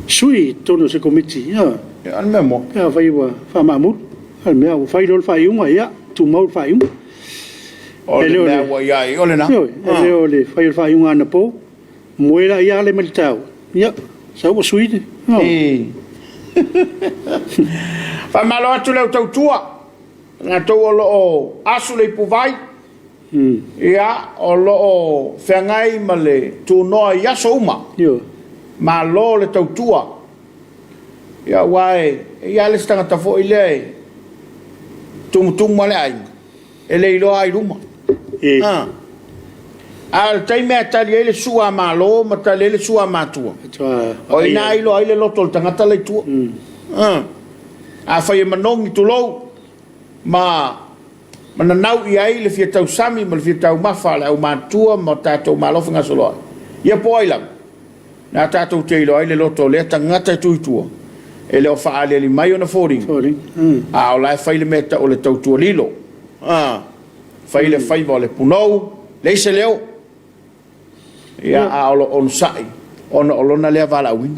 sui tono se komiti, ia. Al memo. Ia vai wa fa mamut, al mea o fai lol fai unga ia, tu mau fai unga. Ole me wa ia i ole na. Ele ole fai lol fai unga na po, moela ia le maltau. Ia, sa o sui de. Fa malo atu le tau tua. Na tau o lo asu le puvai. Ia o lo whengai ma le tu noa iaso uma. Ma lo le tau tua. Ia wae, ia le stanga tafo i le tumutung ma le ainga. E le ilo ai ruma. Al taime a tali ele sua ma lo, ma tali ele sua ma tua. O ina ilo ai le loto le tangata le tua. A whai e manongi tu lou, ma na nau i ai le fia tau sami, ma le fia tau mafa, le au mātua, ma tātou malofa ngā soloa. ia poila na tatou te ilo ai le loto le tangata tuitua e le o faale li mai ona fori a o lai fai le meta o le tautua lilo fai le fai va le punou le se leo ia a o on sai ona olona le vala win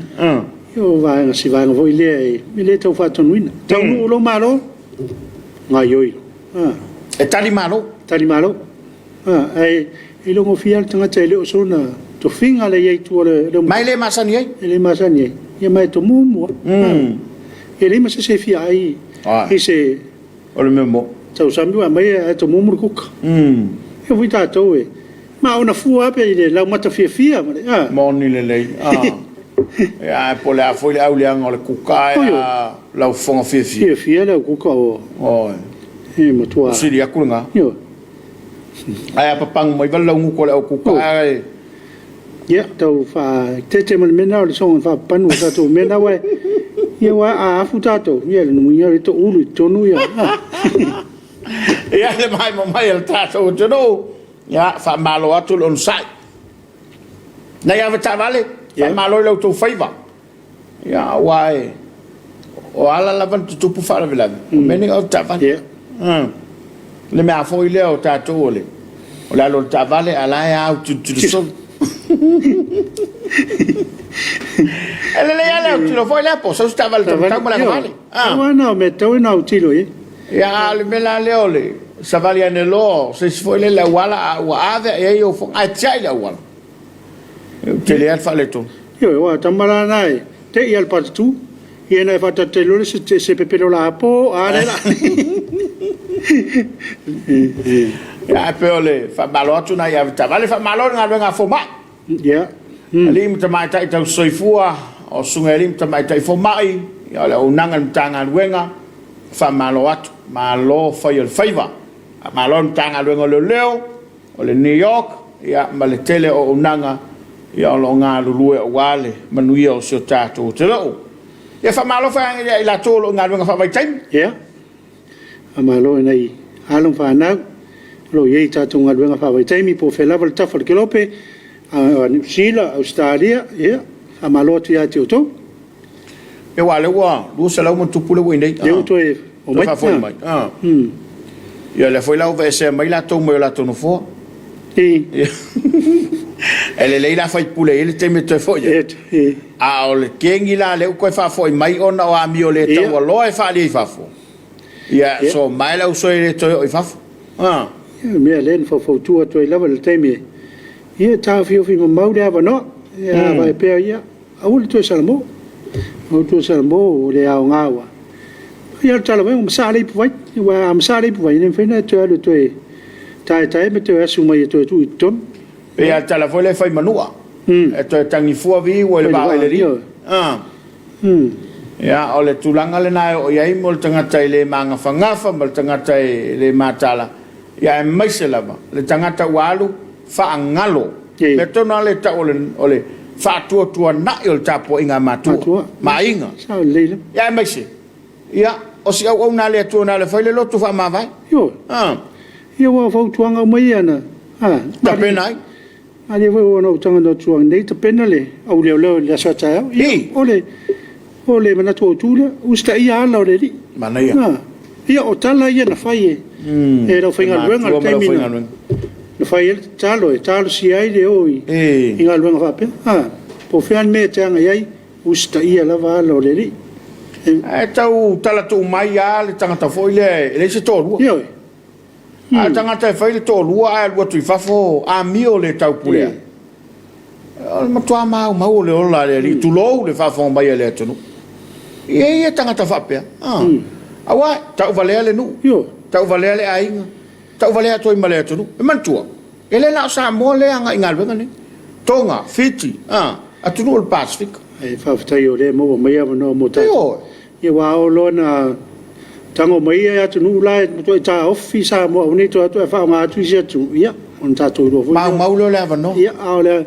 yo va si va voi le tau fatto win tau lo malo ngai oi e tali malo ai lo fial tanga tele o sona to finga le ye tu le mai le masani ai le masani ia mai to mumu ele ma se fia ai ese o le memo tau sambi wa mai to mumu kuka e voi tato e ma ona fua pe le la mata fia ma moni le ia po le foi le au le ang o le kuka ia la fonga fia le kuka o e mo tua si dia kulanga yo ai papang mai valau ko le kuka ai ya tau fa te mena le son fa panu sa to mena wa ia wa a futato ia le nuia le to ulu tonu ia ia le mai el tato tonu ia fa malo atu on sai na ia va vale fa malo le to faiva ia wai o ala la van tu pu fa la vela meni o ta vale le me afo ile o tato ole o la lo ta vale ala ia tu so ele le ala tu lo foi la po so stava il tamo la vale no me to no tilo ya le mela le ole sa vale ane lo se foi le la wala wa ave e io fo a chai la wala te le al fale to io wa tamara nai te ia al partu e na fa te lo se pepero la po ale la ya peole fa malo atu na ia ta vale fa malo nga venga fo ma ya ali mta mai tai tau soifua o sunga ali mta mai tai fo mai ya le unanga mtanga wenga fa malo atu malo fa il faiva malo mtanga wenga le leo o le New York ya maletele o unanga ya lo nga lulu e wale manuia o so tato te lo ya fa malo fa la tolo nga wenga fa vai tai ya amalo nei alon fa na lo ye tato nga wenga fa vai tai mi po fe laval tafal kelope New Zealand, Australia, yeah, amalo tu ya tu to. E wale wa, lu se la mo tu pule wo nei. Eu to e o mai fa mai. Ya le foi la o vese mai la to mo la to no fo. Ele le la fai pule, ele te me te foi. A o le kengi la le ko fa foi mai ona o ami o le to lo e fa li fa fo. Ya so mai la so ele to e fa fo. Me len fo tu to e level teme. Ia ta fio mau de ava no ia vai pe ia au tu salmo le au ngawa ia tala vai sale vai wa sale vai nem fena tu le tu tai me tu asu mai tu ton ia tala foi le fai manua e tu tangi fu vi o le ba le ri ia o le tulanga le na o ia mo tanga tai le manga fangafa mo tanga tai le matala ia mai se lava le tanga ta walu fa ngalo me tona le ta ole fa tua na il Tapuaiga matua mainga sa leile ya mexi ya o si au na le tua na le fa le lotu fa ma vai yo ia wa fa tuanga mai ana ta penai ali vo no tanga no tuanga nei ta penale au le sa ta ole mana tu le usta ia ala le di mana ia o tala ia na fai e ro finga luenga te mina le fai talo si ai de oi inga luenga fa pe po fean me tanga ai usta ia la va lo le di e tau tala tu mai ya le tanga ta foi le se tolu yo a tanga ta foi le tolu a lo tu fa fo a mio le tau pule ma tua ma le ola le tu lo le fa fo mai le tonu e tanga ta fa pe awa tau vale le nu yo tau vale le ainga tau vale to i male tonu e mantua ele na Samoa le anga ingal vengane Tonga Fiji atunu o Pacific e fa tai o le mo mai ava no mo ta e wa o lona tango mai ya atunu la to ta office mo ni to fa nga tu sia tu ia on ta to lo ma lo le ava no ia o le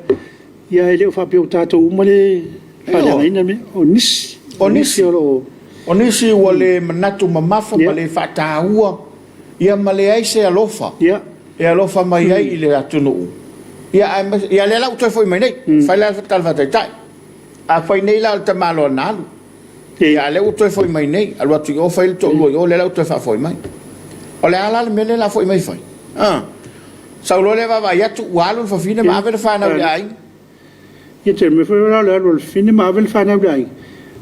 ia ele fa pe ta to male fa le ina me onis onisi wale manatu mamafa male fa ta ua ia male ai se alofa ia e alofa mai ai ile atunu ia le lau toi foi mai nei fai la tal va tai a fai nei la te malo na ia le toi foi mai nei alwa tu o fai to lo le lau toi fa foi mai o le ala me le la foi mai fai sa lo le va ia tu walu fa fine ma ave fa na ai ia te me foi la lo fine ma ave fa na ai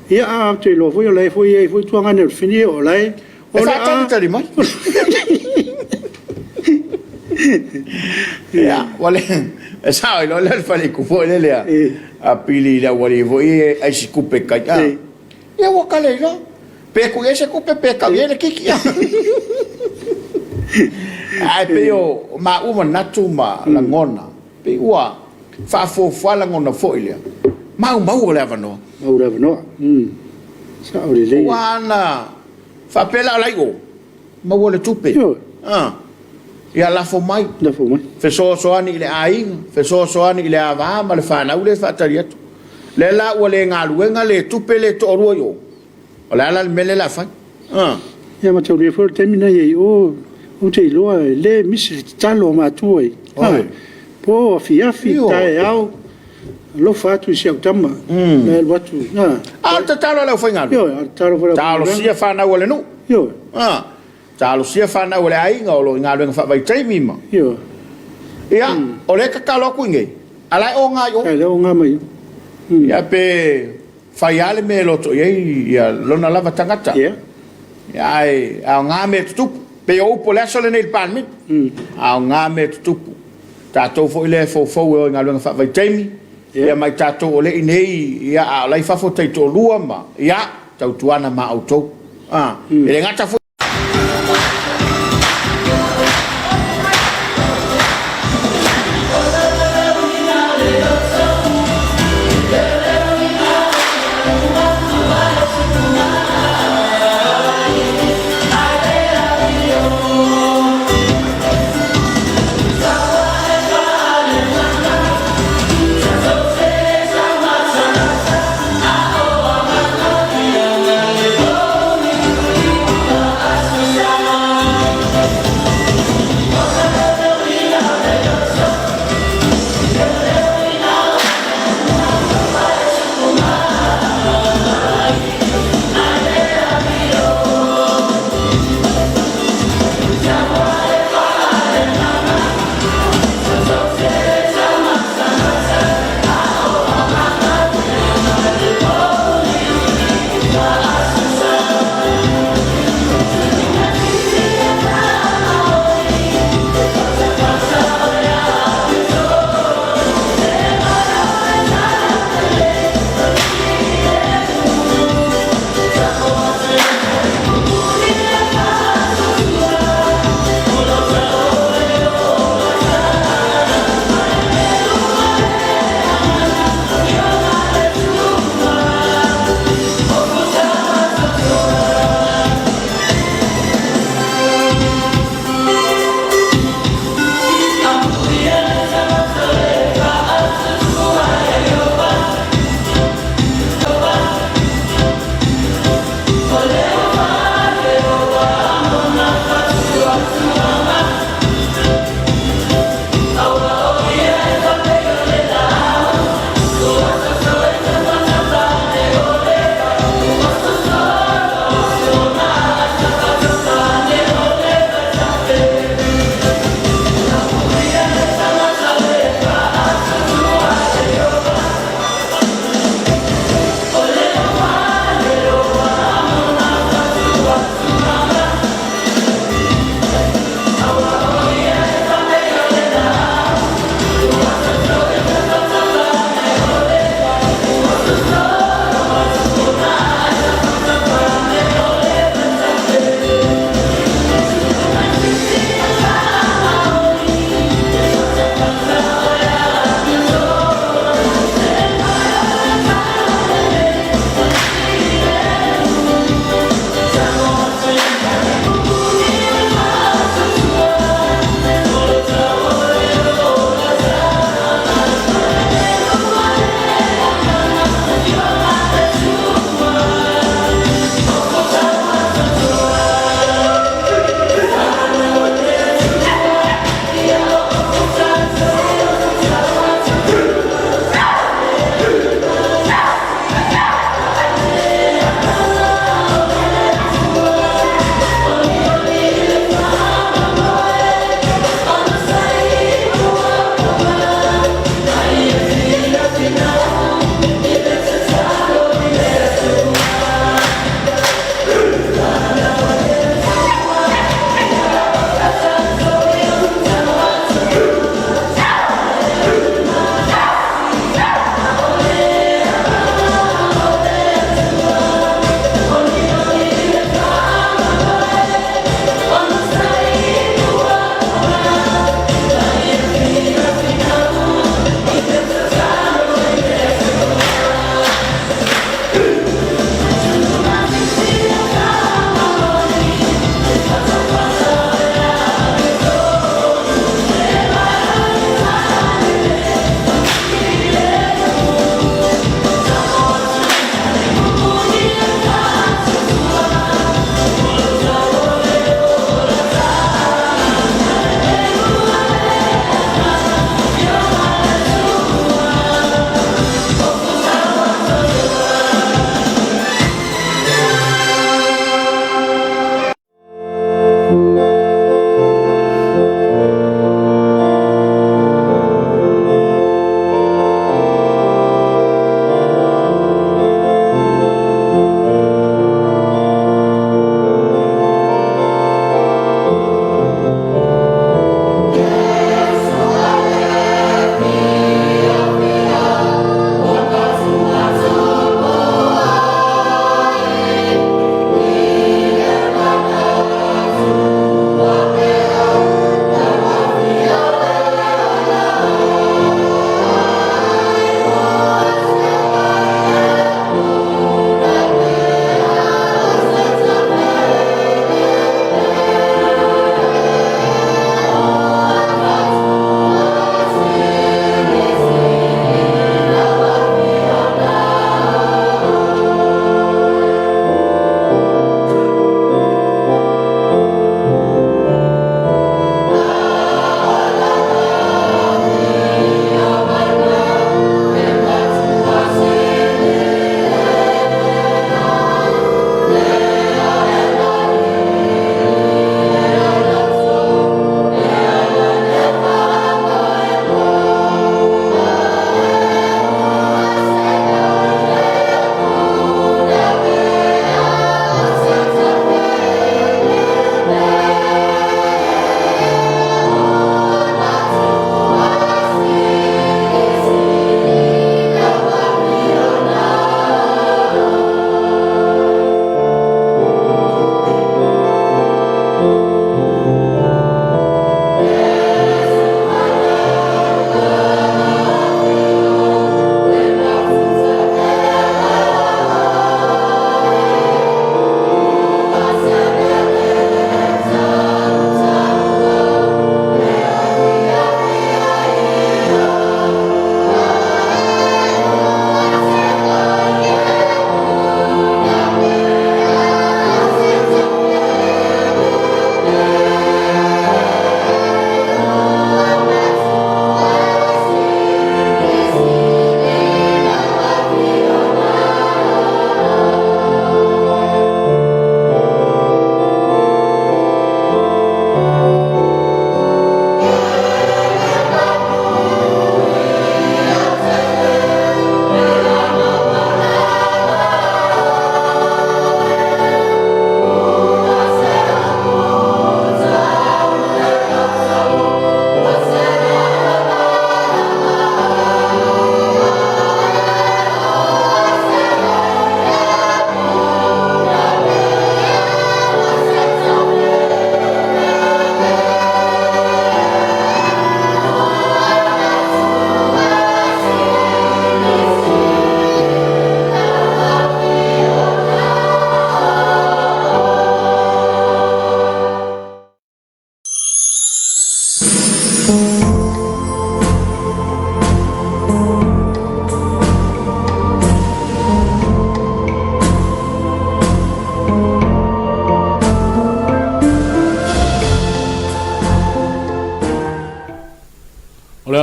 ia a te lo foi le foi tu ngane fine o le o le a tali mai ya wale sa lo le fa le ku foi le a pili la wale voi ai si kupe ka ya wa kale lo pe ku ese kupe pe ka viene kiki ai pe yo ma uma natu ma la ngona pe ua fa la ngona fo ile ma le vano sa o le wana fa pela la yo ma wole tupe ya la fo mai fe so ani le ai fe so ani le ava ma le fa na ule fa tariet le la wole ngaluenga le tupe le to ro yo la mele la fa ya ma te o fo termina ye o te lo le misi talo ma tuoi po Afiafi tai au lo fatu si tama le watu alta talo le foi ngalo yo talo sia fa na wole no yo talo sia fa na wole ai ngalo ngalo fa vai tai mima yo ia o le ka lo ku nge ala o nga yo le o nga mai ia pe fa yale me lo to ia lo na lava tangata ia ai a nga me tu pe o po la sole nei palmi a nga me tu tato fo ile fo o ngalo fa vai tai ia mai tato o le nei ia a lai fa fo tai to lua ma ia tau tuana ma auto ele ngata fo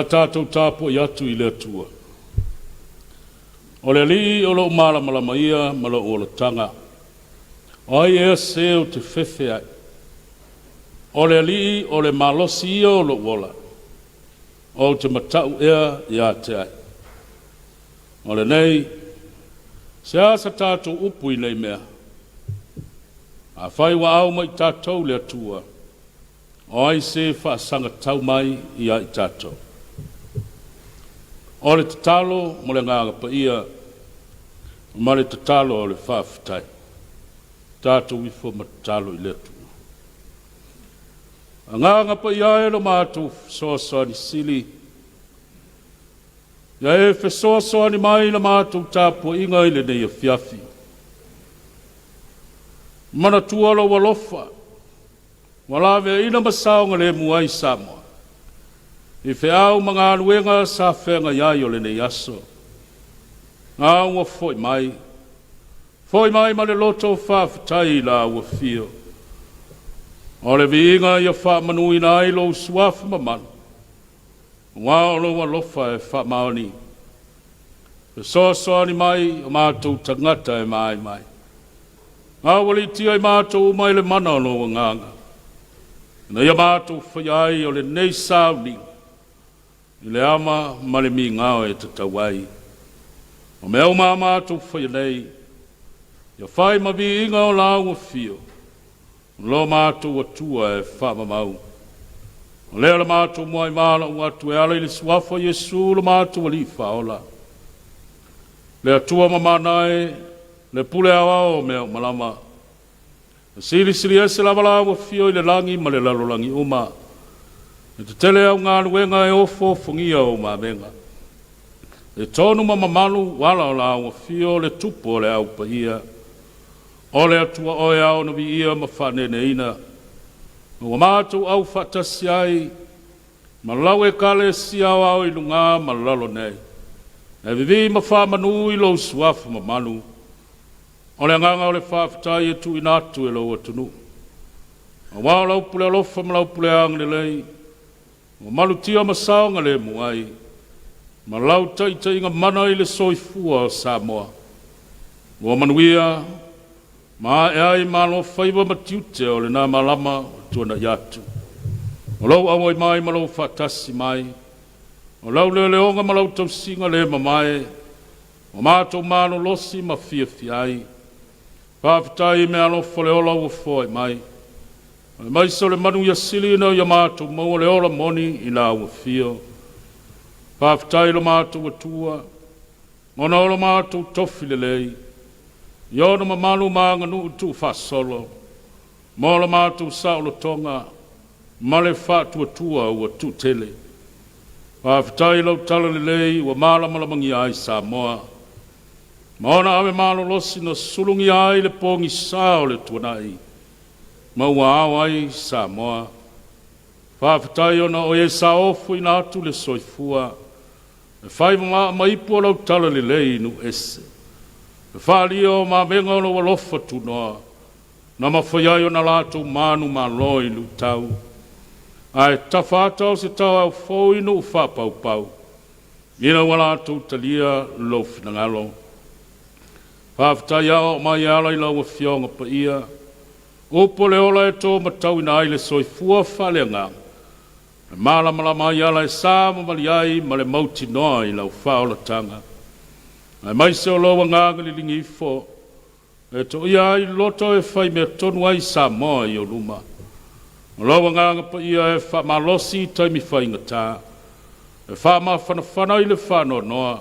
tātou tāpo i atu i le atua. O le li o lo malama ia ma lo o le tanga. O ai ea se o te whewhe ai. O le li o le malosi ia o lo wola. O te matau ea ia te ai. O le nei, se asa tātou upu i nei mea. A whai wa au mai tātou le atua. O ai se whaasanga tau mai i ai tātou. O le tatalo mo le nganga pa ia, ma le tatalo o le whaafitai. Tātou wifo ma tatalo i le atua. A nganga pa ia e lo mātou soa ni sili. Ia e fe soa ni mai la mātou tāpua inga i le nei Afiafi. Mana tua lo walofa. Wala vea ina masaonga le muai Samoa. I fe au mga anuenga sa whenga iai o le nei aso. Ngā ua foi mai. Foi mai ma le loto whaafitai la ua fio. O le viinga ia whaamanui na ai lo suafu mamanu. Ngā olo walofa e whaamaoni. Fe soa ni mai o mātou tangata e mai. Ngā wali tia i mātou mai le mana o lo nganga. Na ia mātou whaiai o le nei sauni. I le ama ma le mi ngāo e tatawai. O mea o mātou whai nei. Ia whai ma vi inga o lau o fio. Lo mātou atua e whaamamau. O lea le mātou moai māla o atu e ala i le suafa Jesu le mātou ali whaola. Le atua mamanae, le pule awa o mea o malama. Sili ese lava lawa fio i le langi ma le lalolangi uma. E te tele au ngā nuenga e ofo fungia o ma venga. E tonu ma mamalu wala o lawa fio le tupo le au pahia. O le atua oe au na vi ia ma whanene ina. Wa mātou au whatasi ai. Ma lau e kale si au au i lunga ma lalo nei. E vivi ma whamanu i lo suafu ma manu. O le nganga o le whaafitai e tu inatu e lau atunu. O wao lau pule alofa ma lau pule ang le lei. O malu tia ma saonga le muai. Ma lau taita inga mana i le soifua o Samoa. O manuia, ma e ai ma lo whaiva ma tiute o le nā malama o tuana iatu. O lau awai mai ma lau whaatasi mai. O lau le leonga ma lau tausinga le mamae. O mātou mano losi ma fiafiai. Whaafitai me alofa le ola ua foi mai. O mai so le manu ia sili na ia mātou maua le ola moni i la ua fio. Whaafitai lo mātou atua. Ngona ola mātou tofi le lei. Iona ma malu maanga nu tu whasolo. Mola mātou saulo tonga. Male whātua tua ua tu tele. Whaafitai lau tala le lei ua malamangi ai Samoa. Maona ave malo losi na sulungi ai le pongi sao le tuanai. Maua au ai Samoa. Whaafitai ona o e sa ofu ina atu le soifua. E whai maipu lau tala le lei nu ese. E whaali o ma venga o lo walofa tu noa. Na mawhaiai o na lātou manu ma loi lu tau. Ai tawhātau se tau au fōu inu whapau pau. Ina walātou talia lo finangalo. Whaafitai ao mai ala i lau a fionga pa ia. Upo le ola e tō matau ina aile soifua whale ngā. E mālamala mai ala e sāma mali ai ma le mauti noa i lau whaola tanga. Ai mai se o loa ngāga li lingi ifo. E tō ia ai loto e whai mea tonu ai Samoa i o luma. O loa ngāga pa ia e wha malosi taimi whai ngatā. E wha ma whanawhana i le whanoa noa.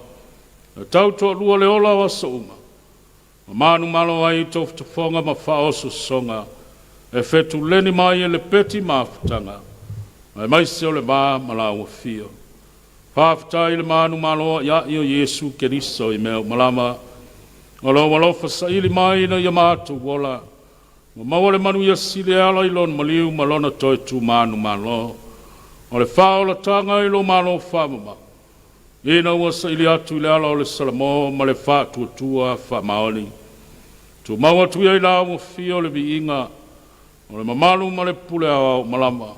E tau tō lua le ola wa sa uma. Ma manu malo ai tō whatafonga ma whaoso songa. E whetu leni mai e le peti mawhatanga. Ai mai se o le mā malawa fio. Whaafitai le manu malo ia i o Jesu Keriso i meo malama. O lo walofa sa ili mai na ia mātu wola. Ma maua le manu ia sile ala i lon maliu malona toi tu manu malo. O le whaola tanga i lo malo whamama. Ina ua sa ili atu i le ala o le salamo ma le whātua tua whamaoni. Tu maua tu ia i la ua fio le vi inga. O le mamalu ma le pule awa malama.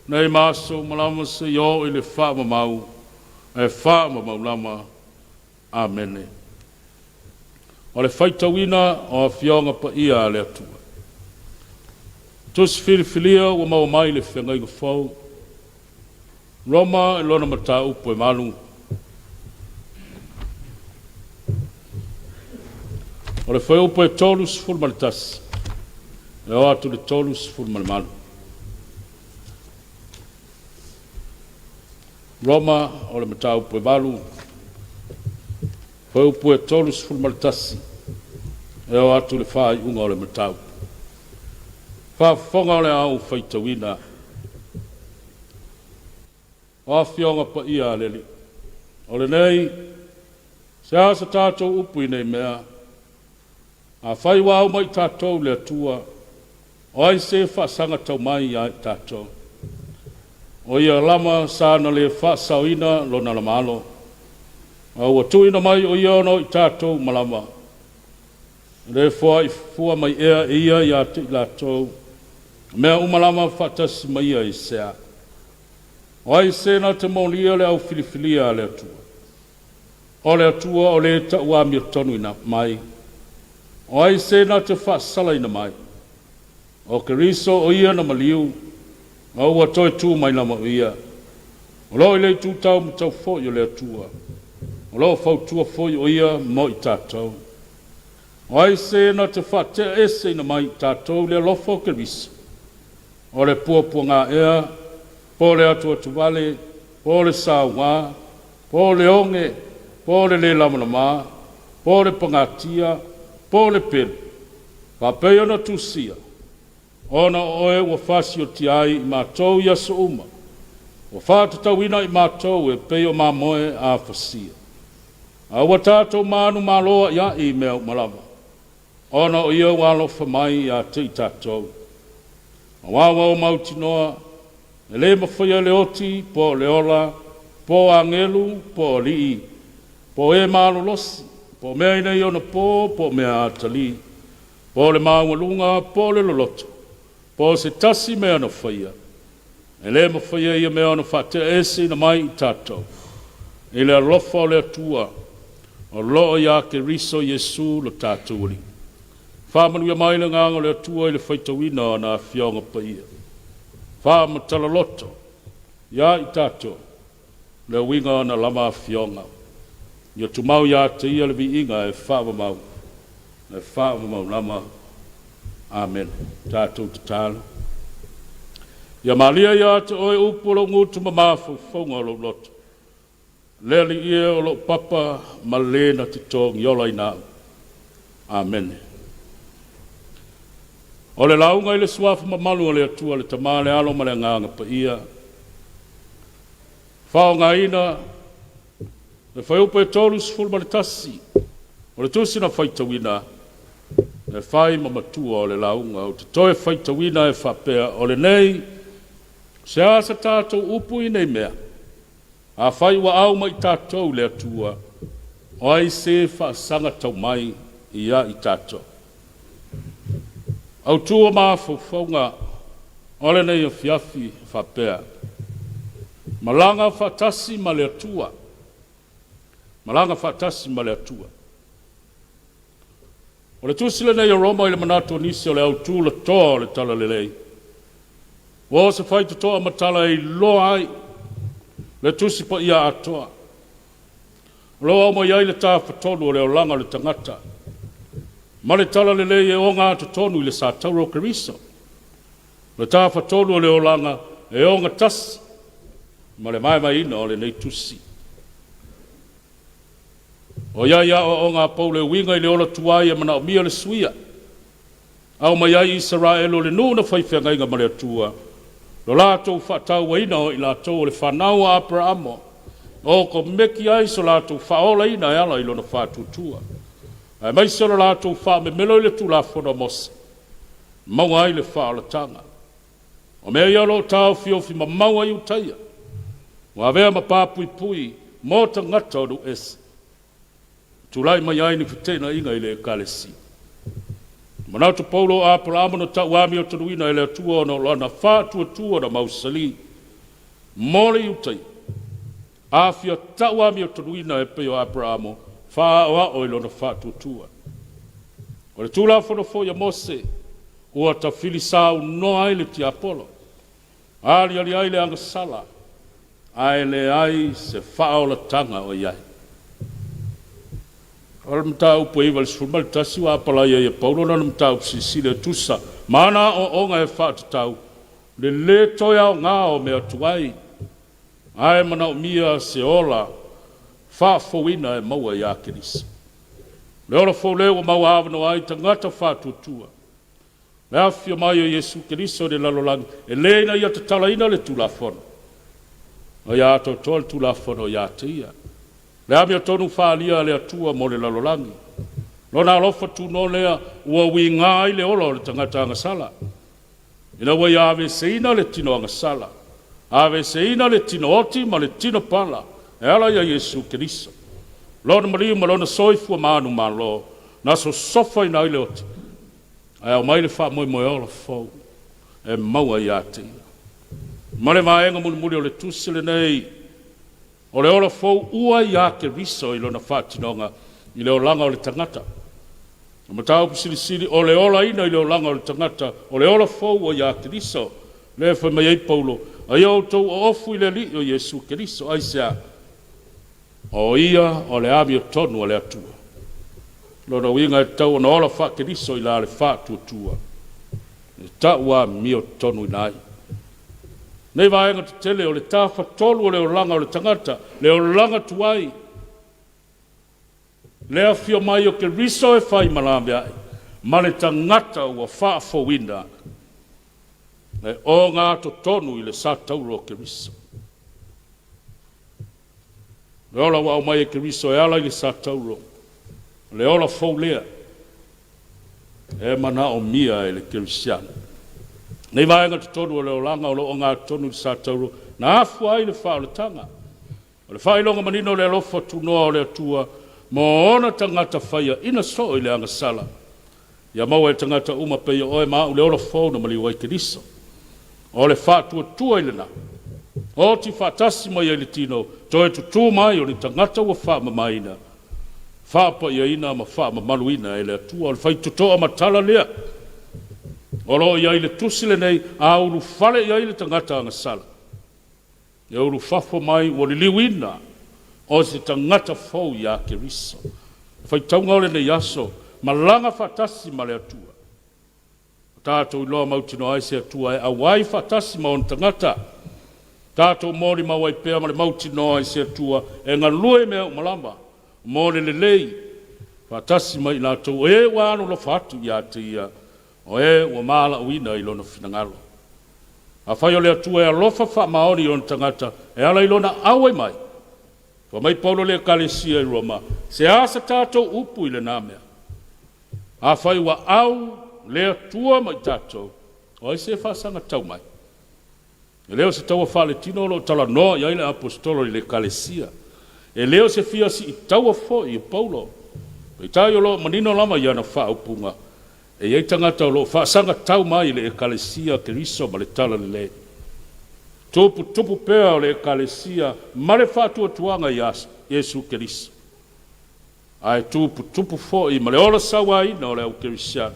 Nei maso malama se yo i le whamamau. e wha maulama. Amene. O le whaitawina o a whionga pa ia le atua. Tus whiriwhilia ua mau mai le whengai ka whau. Roma e lona mata upo e malu. O le whai upo e tolu sifuru maritasi. E o atu le tolu sifuru malu. Roma o le mata upo e malu. Whai upo e tolu sifuru maritasi. E o atu le whai unga o le mata upo. Whawhonga o le au whaitawina. O a whionga pa ia leli. O le nei, se asa tātou upu i nei mea, a whai wau mai tātou le atua, o ai se whaasanga tau mai ai tātou. O ia lama sāna le whaasauina lona la malo. O ua tuina mai o ia ono i tātou malama. Le fua i fua mai ea ia i atu i lātou. Mea umalama whaatasi mai ia i sea. O ai sena te maulia le au filifilia le atua. O le atua o le ta ua mia tonu ina mai. O ai sena te whaasala ina mai. O ke riso o ia na maliu. O ua toi tū mai lama o ia. O lo i le tū tau mi tau fōi o le atua. O lo fau tua fōi o ia mo i tātou. O ai sena te whaatea ese ina mai tātou le lofo ke riso. O le pua ngā ea. Po le atua tuwale, po le saunga, po le onge, po le lamalama, po le pangatia, po le pelu. Whapei ona tusia. Ona oe ua whasi o tiai i mātou ia sa uma. Ua whātatawina i mātou e pei o māmoe a whasia. A ua tātou mānu māloa ia i mea malama. Ona o ia walofa mai a te i tātou. A wawa o mauti noa, e le mawhaia le oti, po le ola, po angelu, po lii, po e malo losi, po mea ina iona po mea atali, po le maungalunga, po le loloto, po se tasi mea na whaia. E le mawhaia ia mea na whate ese na mai i tātou. E le alofa o le atua, o loo ia ke riso Yesu lo tātou li. Whāmanu ia mai le nganga le atua i le whaitawina na whionga pa ia. Wha talaloto, ia i tātou, le winga na lama whionga. Ia tumau ia te ia le vi inga e whaamamau lama. Amen. Tātou te tāla. Ia malia ia te oe upolo ngutu mamafu whaunga lo loto. Leli ia o lo papa malena te tōng yola i nāu. Amen. O le launga i le suafu mamalu o le atua le tamale alo ma le nganga pa ia. Whao ngā ina, le whaiupa e tolu sifuru ma le tasi. O le tusi na whaitawina, le whai mamatua o le launga. O te toe whaitawina e whapea o le nei, se asa tātou upu i nei mea. A whai wa au mai tātou le atua, o ai se whaasanga tau mai i a i tātou. Au tua mafu whaunga, ole nei Afiafi whapea. Malanga whatasi ma le atua. Malanga whatasi ma le atua. O le tusile nei o Roma i le manato nisi o le au tū la toa o le tala lelei. Wo se whaita toa matala i loa ai, le tusi pa ia atoa. Loa o mo iai le tā whatonu o le o langa le tangata. Ma le tala le lei e o ngā tonu i le sa tauro keriso. Le tā whatonu o le o langa e o ngā tasi. Ma le mai ina o le nei tusi. O ia o ngā pau le winga i le ola tuai e mana o mia le suia. Au mai ai Israel o le nuna whaifenga inga ma le atua. Lo lātou whatau wa ina o i lātou o le whanau a Abrahamo. O ko meki ai so lātou whaola ina e ala i lona whātutua. Ai mai se la tu fa me melo le tu la fona mos. Mau ai le fa la tanga. O me ia lo tau fio fi mau ai utaia. Wa vea ma papui pui mo ta ngata do es. Tu lai mai ai ni fitena inga ile kalesi. Mana tu Paulo a Abraham no ta wa mi o tu ina ile tu no la na fa tu na mausali. Mole utai. Afia taua mi o tonuina e peo Abrahamo, wha o ilona wha tutua. O le tūla whanofo ia Mose, ua ta filisau no ai le ti Apolo. Ali ai le anga sala, ai le ai se wha o la tanga o iai. Ora mta upo iwa le sfurma le tasi wa apala ia paulo na mta upsisi le tusa, mana o onga e wha tatau, le toia o ngā o mea tuai, ai mana o mia se ola, wha fowina e maua ia kirisa. Le ora fo leo maua avano ai tangata wha tutua. Le afia mai o Yesu Kiriso le lalolangi, e leina ia te talaina le tulafono. O ia ato toa le tulafono o ia te ia. Le ami o tonu whaalia le atua mo le lalolangi. Lona alofa tu no lea ua wi ngai le olo le tangata angasala. Ina wa ia ave seina le tino angasala. Ave seina le tino oti ma le tino pala. E ala ia Yesu Kiriso. Lona mariu ma lona soifua manu malo. Na so sofa ina ile oti. Ai au mai le wha moi moi ola fau. E maua ia te ia. Mare maenga muli o le tusile nei. O le ola fau ua ia ke riso i lona wha tinonga. I le o langa o le tangata. O matau pisili o le ola ina i le o langa o le tangata. O le ola fau o ia ke riso. Le wha mai ei paulo. Ai au tau o ofu i le li o Yesu ke riso. Ai sea. O ia o le ami o tonu o le atua. Lona winga e tau na ola wha ke riso i la le wha tuatua. E taua mi o tonu i nai. Nei vaenga te tele o le tafa tolu o le olanga o le tangata. Le olanga tuai. Le afio mai o ke riso e whai malame ai. Ma le tangata ua wha fowina. Le o ngā to tonu i le sa tauro o ke riso. Le ola wau mai e ke riso e ala i le sa tauro. Le ola fau lea. E mana o mia e le kerisiana. Nei vaenga te tonu o le olanga o lo o ngā tonu i sa tauro. Na afu ai le wha o le tanga. O le whailonga manino le alofa tu noa o le atua. Mo ona tangata whaia ina so i le anga sala. Ia maua e tangata uma peia oe maa u le ola fau na mali wai keriso. O le wha tua i le na. O ti wha tasi mai e le tino. Toi tutu mai o le tangata ua wha mamaina. Whapa ia ina ma wha ma maluina e le atua. O le whai tutoa matala lea. O lo ia i le tusile nei a uru whale ia i le tangata anga sala. Ia uru whafo mai o le liwina. O se tangata fau ia ke riso. Whai taunga o le nei aso. Ma langa whatasi ma le atua. Tātou iloa mautino ai se atua e awai whatasi ma on tangata. Tātou mori mawai pēa ma le mautino ai se atua e ngā lue mea umalama. Mōre le lei, whatasi mai nātou, e wāno lo whatu ia te ia, o e ua māla uina i lona whinangalo. A whai o le atua e alofa wha maori o tangata, e ala i lona awe mai. Wa mai paulo le kalesia i Roma, se asa tātou upu i le nāmea. A whai wa au le atua mai tātou, o e se whasanga tau mai. E leo se taua whale tino lo tala noa i aile apostolo i le kalesia. E leo se fia si i taua fo i Paulo. E tai o lo manino lama i ana wha upunga. E ei tangata o lo wha sanga tau mai le ekalesia ke riso ma le tala le le. Tupu pea o le ekalesia ma le wha tuanga i Yesu ke riso. Ai tupu fo i ma le ola sawa ina o le au ke risiana.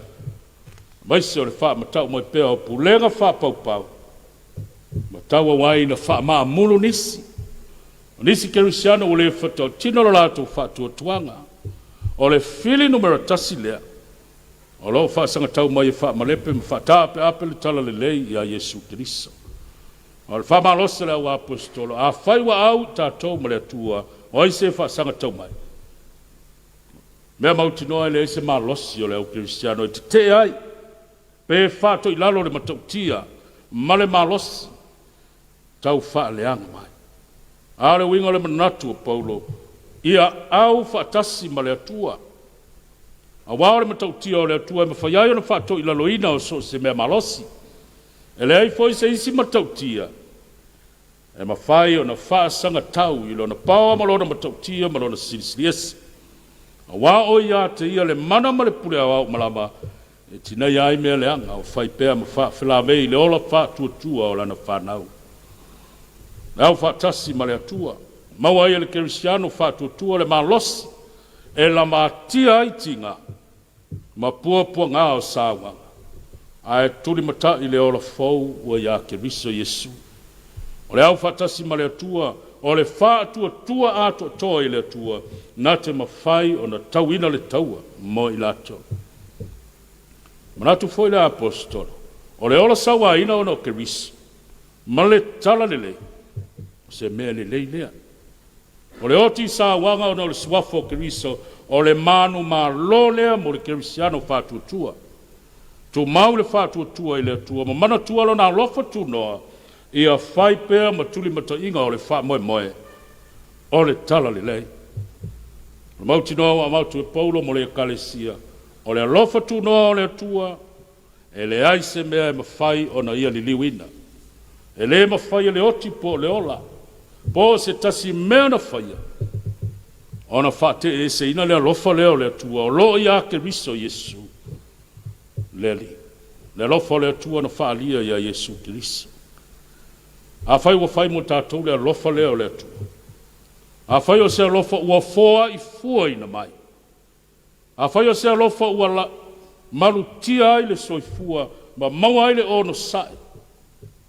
Maise o le wha matau mai pea o pulenga wha pau. Mataua wai na wha maa mulu nisi. Nisi kerisiano o le whatau tino la tu whatua tuanga. O le fili numera tasi lea. O lo whaasanga tau mai e wha malepe ma whatape ape le tala le lei i a Yesu Kiriso. O le wha malosa lea wa apostolo. A whaiwa au tātou ma le atua. O ise whaasanga tau mai. Mea mauti noa le ise malosi o le au kerisiano. E te ai. Pe whato i lalo le matautia. Ma le malosi. Tau wha leanga mai. Ale winga le manatu o Paulo. Ia au whaatasi ma le atua. A wao le matautia o le atua. Ma whaiai o na whaato i laloina o so se mea malosi. E le ai foi se isi matautia. E ma whai o na whaasanga tau. I lo na paua ma lo na matautia ma lo na sirisiriesi. A wao ia te ia le mana ma le pule a wao malama. E tina iai mea le anga. O whai pea ma whaafilawei le ola whaatua tua o lana whanau. Au whaatasi ma le atua. Maua ia le kerisiano whātuatua le malosi e la mātia ai tinga ma puapua ngā o sāwanga. Ai tuli mata i le ola fau ua ia keriso Yesu. O le au whatasi ma le atua, o le whātuatua ato toa i le atua, nā te mawhai o na tauina le taua mo i lato. Manatu foi le apostolo, o le ola sawa ina o no keriso, ma le tala lele, se mea le lea. O le oti sa wanga o le swafo keriso, o le manu ma lo lea mo le kerisiano whātuatua. Tu mau le whātuatua i le atua, ma mana tua lo na lofa tu noa, ia whai pēr ma tuli mata inga o le wha moe moe, o le tala le lei. O mauti noa wa mautu e paulo mo le kalesia, o le lofa tu noa o le atua, e le aise mea e mawhai o na ia li liwina. E le mawhai le oti po le ola, po se tasi mea na whaia. Ona whate e se ina le lofa leo le atua, o lo ia ke riso Yesu. Leli. Le lofa le atua na whaalia ia Yesu Kiriso. A whai wa whai mo tātou le lofa leo le atua. A whai o se lofa ua foa i fua ina mai. A whai o se lofa ua la marutia ai le soifua, ma maua ai le ono sai.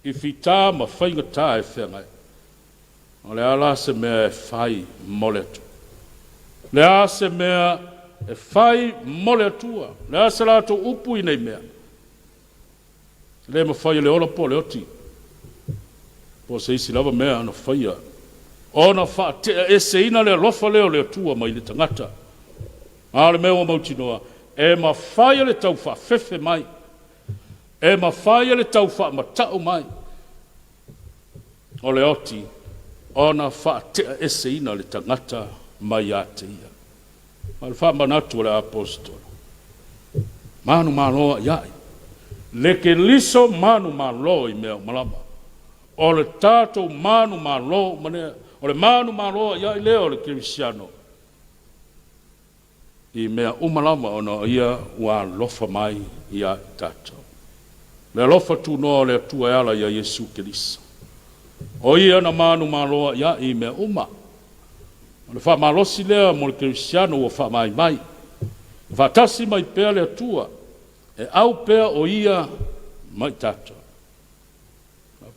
I whita ma whainga tā e whengai. O le ala se mea e whai mole atua. Le a se mea e whai mole atua. Le a se lato upu i nei mea. Le ma whai le ola po le oti. Po se isi lava mea ana whaia. Ona wha e se ina le lofa leo le atua mai le tangata. A le mea o mauti noa. E ma whai le tau wha fefe mai. E ma whai le tau wha matau mai. O le oti. Ona wha e se ina le tangata mai a te ia. Ma le wha manatu le apostolo. Manu maloa iai. Le ke liso manu malo i mea malama. O le tātou manu malo manea. O le manu malo iai leo le kirisiano. I mea umalama ona ia ua lofa mai ia tātou. Le lofa tu noa le atua e ala ia Yesu Kiriso. O ia na manu malo ia i mea uma. O le wha malosi lea mo le kirisiano ua wha mai mai. Wha tasi mai pēr le atua. E au pēr o ia mai tātou.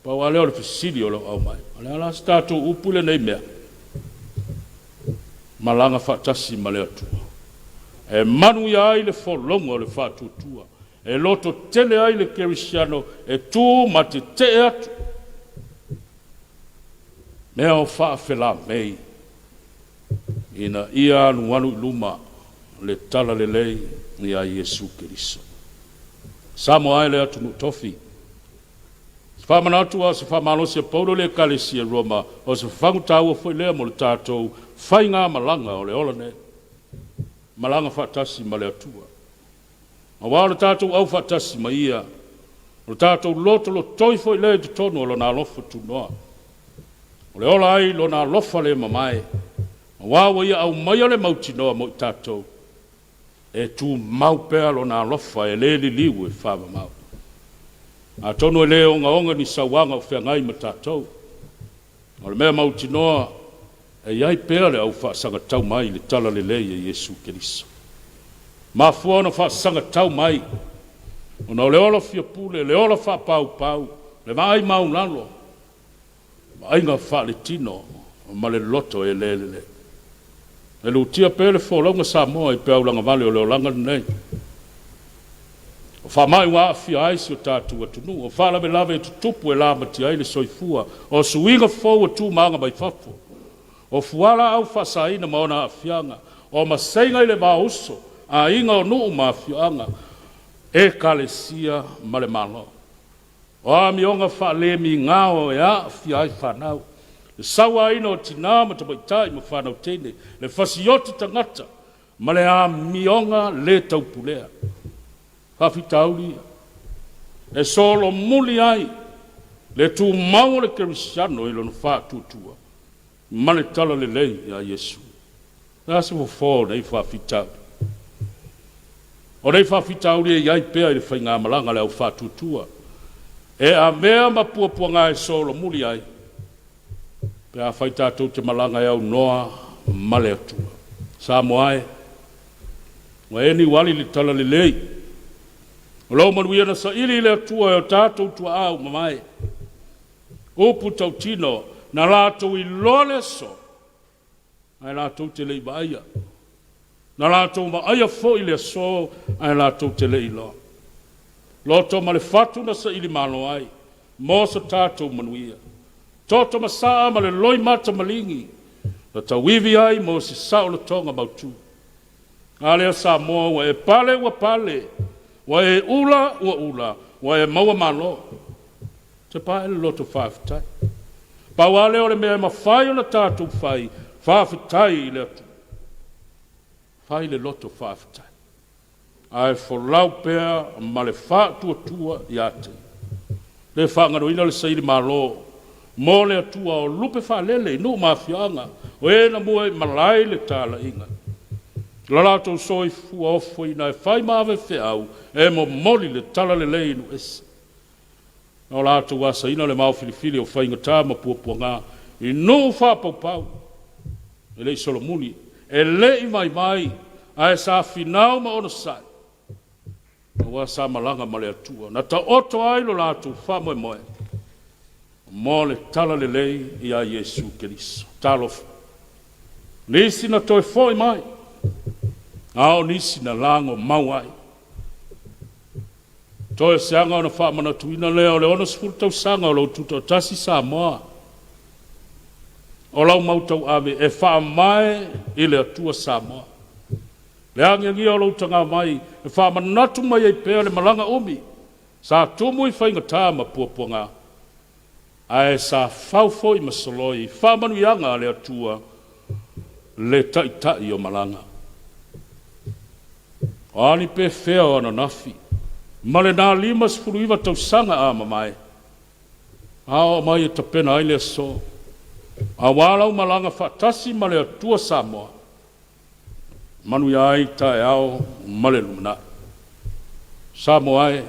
Pau aleo le fisili o le au mai. Ale alas tātou upule nei mea. Malanga wha tasi ma le atua. E manu ia ai le wholongo o le wha tutua. E loto tele ai le kirisiano e tū ma te te atu. Mea o wha whela mei. Ina ia anu anu luma le tala le lei ni a Yesu Kiriso. Samoa ai le atu nu tofi. Wha manatu a se wha malosi a paulo le kalesia Roma o se whangu tāua foi lea mo le tātou whai ngā malanga o le ola ne. Malanga whatasi ma le atua. Ma wā le tātou au whatasi ma ia. O le tātou loto lo toi foi lea te tonu o lo nā lofa tu noa. O le ola ai lo nā lofa le mamae. Wawa ia au mai ale mauti noa mo i tātou. E tū mau pēr lo nā lofa e le li liu e whāma mau. A tonu e le onga ni sawanga o whengai ma tātou. O le mea mauti noa e iai pēr le au whaasanga tau mai le tala le lei e Yesu Kiriso. Ma fuana whaasanga tau mai. O na o le ola fia pule, le ola wha pau pau, le mai mau nalo. Ma ainga wha le tino, ma le loto e le le. E lutia pele wholaunga Samoa i peaulanga vale o leolanga nei. O whamai wa afia aisi o tātua tunu. O whalawe lawe e tutupu e la mati aile soifua. O suinga fau o tū maanga mai whafu. O fuala au whasaina maona afianga. O masainga ile ma uso. A inga o nuu ma afianga. E kalesia male malo. O a mionga whalemi ngao e a afia ai whanau. Le sawa ino o tina ma tabaitai ma whanau tene. Le fasioti tangata. Ma le a mionga le taupulea. Hafi tauli. E solo muli ai. Le tu mau le kerisiano ilo no wha tutua. Ma le tala le lei a Yesu. Nasa mo fō nei whafi tauli. O nei whafi tauli e iai pēa i le whai ngā malanga le au wha tutua. E a mea ma puapua ngā e solo muli ai. Pe a whai tātou te malanga au noa male atua. Samoa e. Wa eni wali li tala li lei. O lau manuia na sa ili le atua e o tātou tua au mamae. Upu tau tino na lātou i lole so. Ai lātou te lei baia. Na lātou ma aia fo i le so. Ai lātou te lei lo. Loto ma le fatu na sa ili malo ai. Mo sa tātou manuia. Toto ma saa ma le loi mata malingi. Na ta wivi ai mo si sao le tonga mautu. Ale a Samoa wa e pale wa pale. Wa e ula wa ula. Wa e maua malo. Te pae le loto whaafitai. Pa wale o le mea ma whai o na tātou whai. Whaafitai i le atu. Whai le loto whaafitai. Ai wholau pea ma le whaatua tua i ate. Le whaangaroina le sairi malo. Mo le atua o lupe whaalele i no mafianga. O e na mua i malai le tāla inga. La lātou soi fua ofo i nai whai mawe whiau. E mo moli le tala le lei inu esi. O lātou wasa ina le mau filifili o whainga tā ma puapua ngā. I no whapau pau. E lei Solomuni. E lei mai mai. A e sa finau ma ono sai. Wa sa malanga ma le atua. Na ta oto ai lo lātou wha moe moe. Mo le tala le lei i a Yesu Keriso. Talofa. Nisi na toi foi mai. Ao nisi na lango mau ai. Toi seanga o na wha mana tuina leo le ono sifuru tau sanga o lau tuto tasi Samoa. O lau mautau ave e wha mai i le atua Samoa. Le angiangia o lau tanga mai e wha manatu mai e pēr le malanga omi. Sa tumu i whainga tā ma puapua ngā. Ai sa whauwho i masoloi. Wha manu ianga le atua le tai o malanga. O ani pe whea o ana nafi. Ma le nā lima sifuru iwa tau sanga a mamai. Ao mai e tapena ai le so. A walau malanga whaatasi ma le atua Samoa. Manu ia ai tae ao ma le lumina. Samoa e.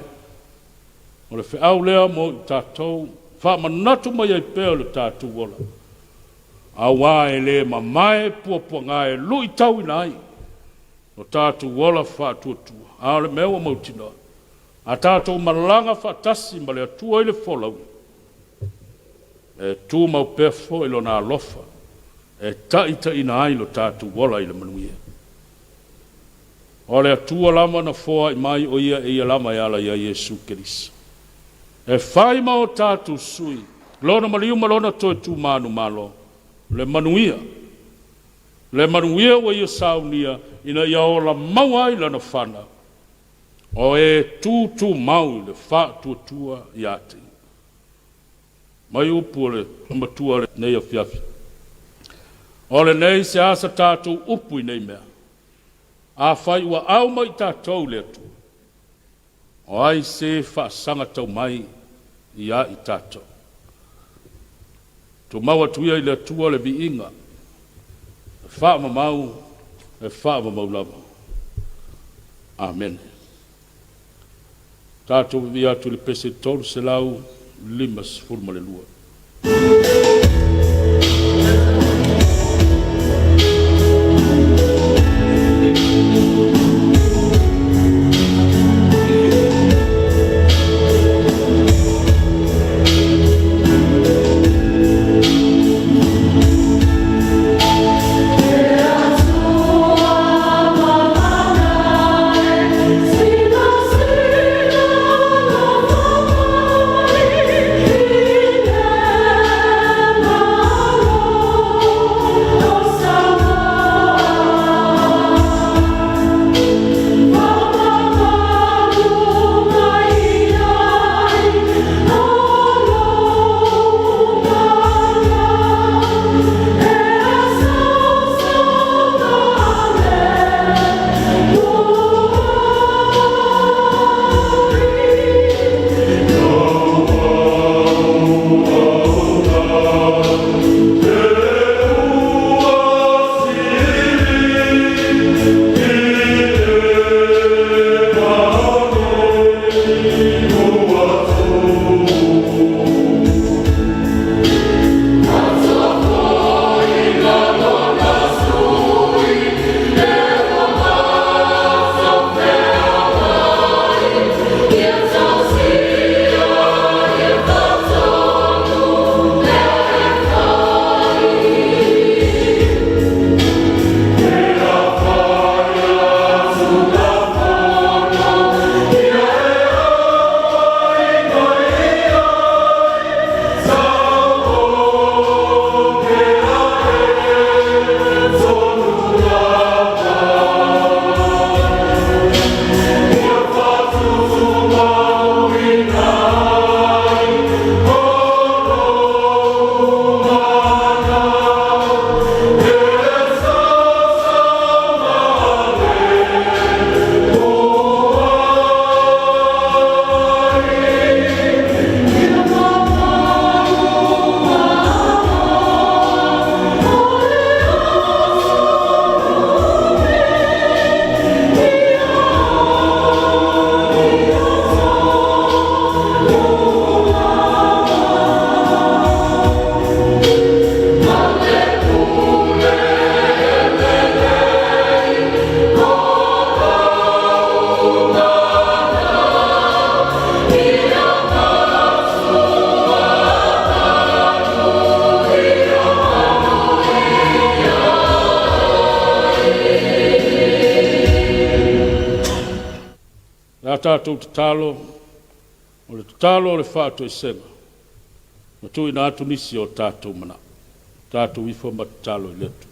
O le whiau lea mo i tātou. Wha manatu mai ai pēo le tātou wola. A wā e le mamae puapua ngā e lui tau inai. O tātou wola whaatuatua. A le mewa mautinoa. A tātou malanga whaatasi ma le atua i le wholau. E tū mau pēfo i lo nā lofa. E taita ina ai lo tātou wola i le manuia. O le atua lama na foa i mai o ia e ia lama i ala ia Yesu Keriso. E whai mao tātou sui. Lona maliu malona toi tū manu malo. Le manuia. Le manuia wa ia saunia ina ia ola mawai lana whana. O e tū mau le whaatuatua i ate. Mai upu le matua le nei Afiafi. O le nei se asa tātou upu i nei mea. A whai ua au mai tātou le atu. O ai se whaasanga tau mai i a i tātou. Tu mau atuia i le atua le vi inga. E wha mamau, e wha mamau lama. Amen. Tātou vi atu le pese tolu se lau limas furma le lua. tātou te talo, o le talo o le whātua i senga. Ma tui nā atu nisi o tātou mana. Tātou ifo ma talo i letu.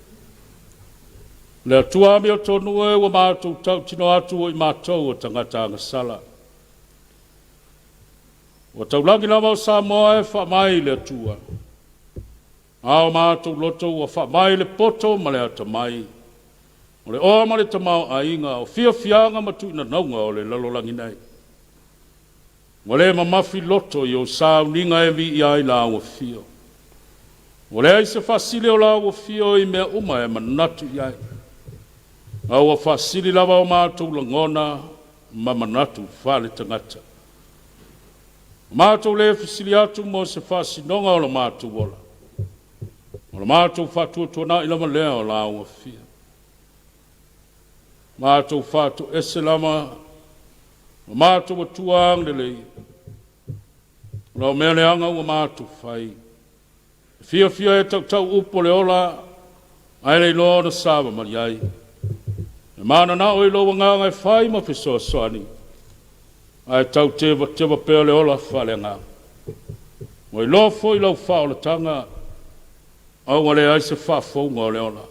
Le atua mi o tonu e wa mātou tau tino atu o i mātou o tangata ngasala. O taulangi lama o Samoa e whamai le atua. Ao mātou loto o whamai le poto ma le atamai. O le oa ma le tamau a inga o fia fianga ma tuina naunga o le lalolangi nei. O le mamafi loto i o sauninga e vi i ai la o fio. O le aise fasile o la o fio i mea uma e manatu i ai. Au a fasili lava o mātou langona ma manatu whale tangata. Mātou le fasili atu mo se fasinonga o la mātou ola. O la mātou fatua tuana i lama lea o la o fio. Mātou fatou ese lama, mātou atuang le lei. Lau mea leanga ua mātou fai. Fia e tau upo le ola, ai lei loa na sāwa mariai. E mana na oi loa nganga e fai ma fisoa soani. Ai tau tewa peo le ola whale ngā. Oi loa foi lau whao le tanga, au wale ai se whafonga o le ola.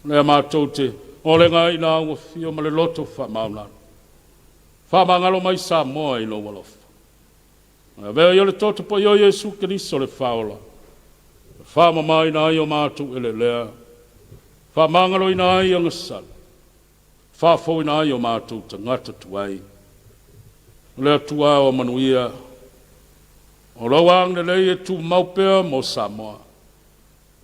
Lea mātou te, o le ngai nā ua fio ma le loto wha maunana. Wha mangalo mai Samoa i lo walofa. Vea i o le toto po i o Jesu Keriso le whaola. Wha mamai nā i o mātou ele lea. Wha mangalo i nā i o ngasal. Wha fo i nā i o mātou ta ngata tuai. Lea tua o manuia. O rawang le lei e tu maupea mo Samoa.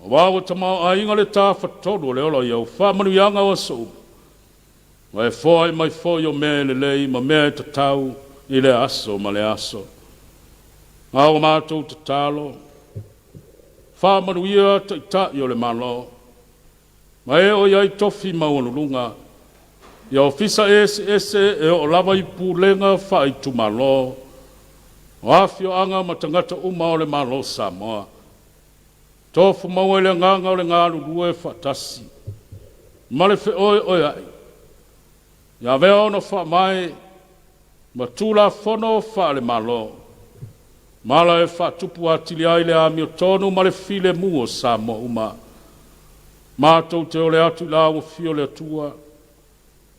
O wawa tamau a inga le tā whatoru le ola iau, wha manu ianga o sou. Wa e fōi mai fōi o mea le lei, ma mea te tau i le aso ma le aso. Awa mātou te talo, wha manu ia te itai o le malo. Ma e o iai tofi maunulunga, ia o fisa ese e o lava i pūlenga wha i tu malo. O afio anga ma tangata uma o le malo Samoa. Tofu maua le nganga o le ngaru rue whatasi. Male fe oi ai. Ia vea ono wha mai, ma tūla whono wha le malo. Mala e wha tupu atili ai le ami o tonu ma le file mu o Samoa uma. Mātou te ole atu la o fio le atua.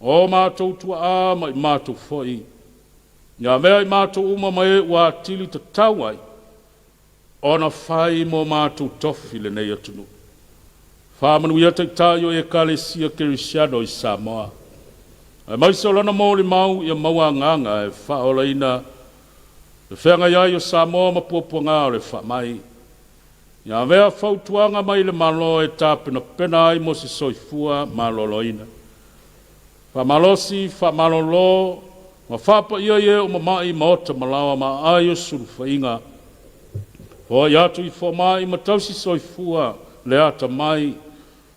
O mātou tua a mai mātou foi. Ia vea i mātou uma mai ua atili te tau ai. Ona whai mo mātou tofi le nei atunu. Whamanu ia te taio e kalesia kerisiano i Samoa. E maise o lana mōri mau ia maua nganga e whaola ina. E whenga iai o Samoa ma puapua ngā o le whamai. Ia vea whautuanga mai le malo e tāpena pena ai mo si soifua malolo ina. Whamalosi, whamalolo, ma whapa ia ia o mamai maota malawa ma ai o surufa inga. O iatu i whamai ma tausi soifua le ata mai,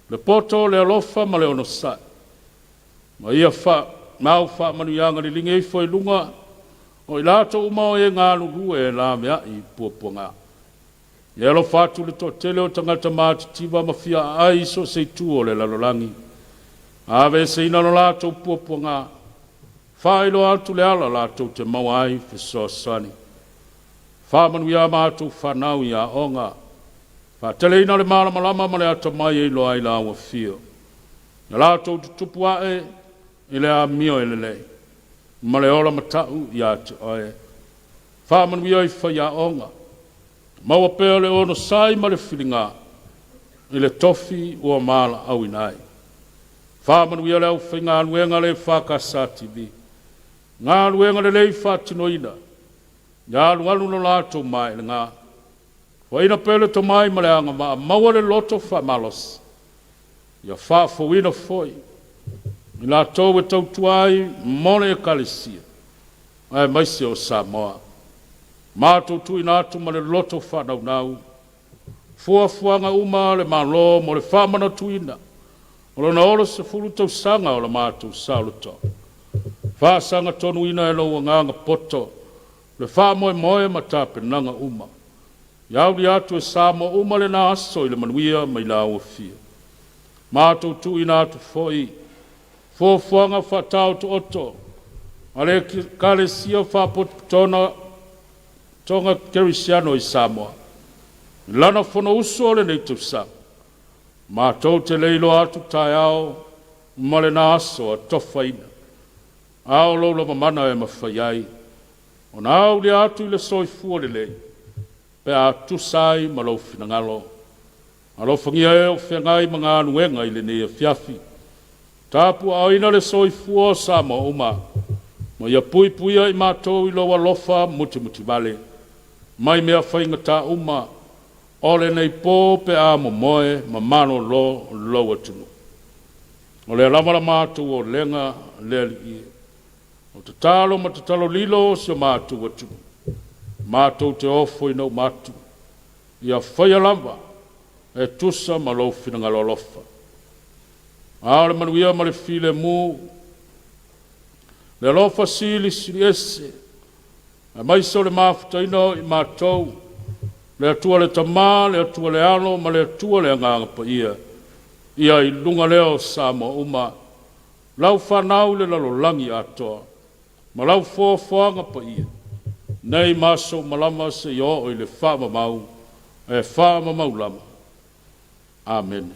le poto, le alofa ma le onosai. Ma ia mau wha manuianga li linge i fwoi lunga, o i lato umao e ngā lurue e la mea i puapunga. I alo fatu le totele o tangata mātitiwa ma fia ai so seitu o le lalolangi. Ave se ina no lato puapunga, whailo atu le ala lato te mawai fiso sani. Whamanu ia mātou whanau ia onga. Whatele ina le malamalama ma le atamai e loa i la ua fio. Na lātou tutupu ae i le a mio e le lei. Ma le ola matau i ate oe. Whamanu ia i whaia onga. Maua pēo le ono sai ma le whilinga. I le tofi ua mala au inai. Whamanu ia le au whainga anuenga le whakasa TV. Ngā anuenga le lei whatinoina. Ia alu no lātou mai le ngā. Waina pele to mai ma le anga ma maua le loto wha malos. Ia wha fowina foi. I lātou e tau tuai mole e kalesia. Ai maise o Samoa. Mātou tui nātu ma le loto wha nau nau. Fuafuanga uma le malo mo le whamana tuina. O lona olo se fulu tau sanga o le mātou sauloto. Wha sanga tonu ina e loa nganga poto. Le wha moe ma tāpe nanga uma. Iauri atu e Samoa uma le nā aso i le manuia mai la ua fia. Mātou tu ina atu foi. Fuafuanga wha tau to oto. Ale kalesia whapotona tonga Kerisiano I Samoa. Lana whono uso le nei tusa. Mātou te leilo atu tai ao, male na aso a towhaina. Ao loula mamana e mawhaiai. O na au le atu I le soifua le lei. Pe a tusai malau finangalo. Alo whangia e o whengai mga anuenga I le nei Afiafi. Tapuaiga le soifua Samoa uma. Ma ia pui puia I mātou I loa lofa muti muti vale. Mai mea whainga tā uma. Ole nei pō pe a momoe ma mano lo loa tunu. O le alamara mātou o lenga le ali. O te talo ma te talo lilo se mātou atu. Mātou te ofo I nau mātou. Ia whaia lamba e tusa ma lo whinanga lolofa. Aole manuia ma le file mu. Le lofa sili sili ese. A maiso le mafutaino I mātou. Le atua le tamā, le atua le ano, ma le atua le anganga pa ia. Ia I lunga leo Samoa uma. Lau whanau le lalolangi atoa. Ma lau fōwhanga pa ia. Nei maso malama se I o I le whamamau. E whamamau lama. Amen.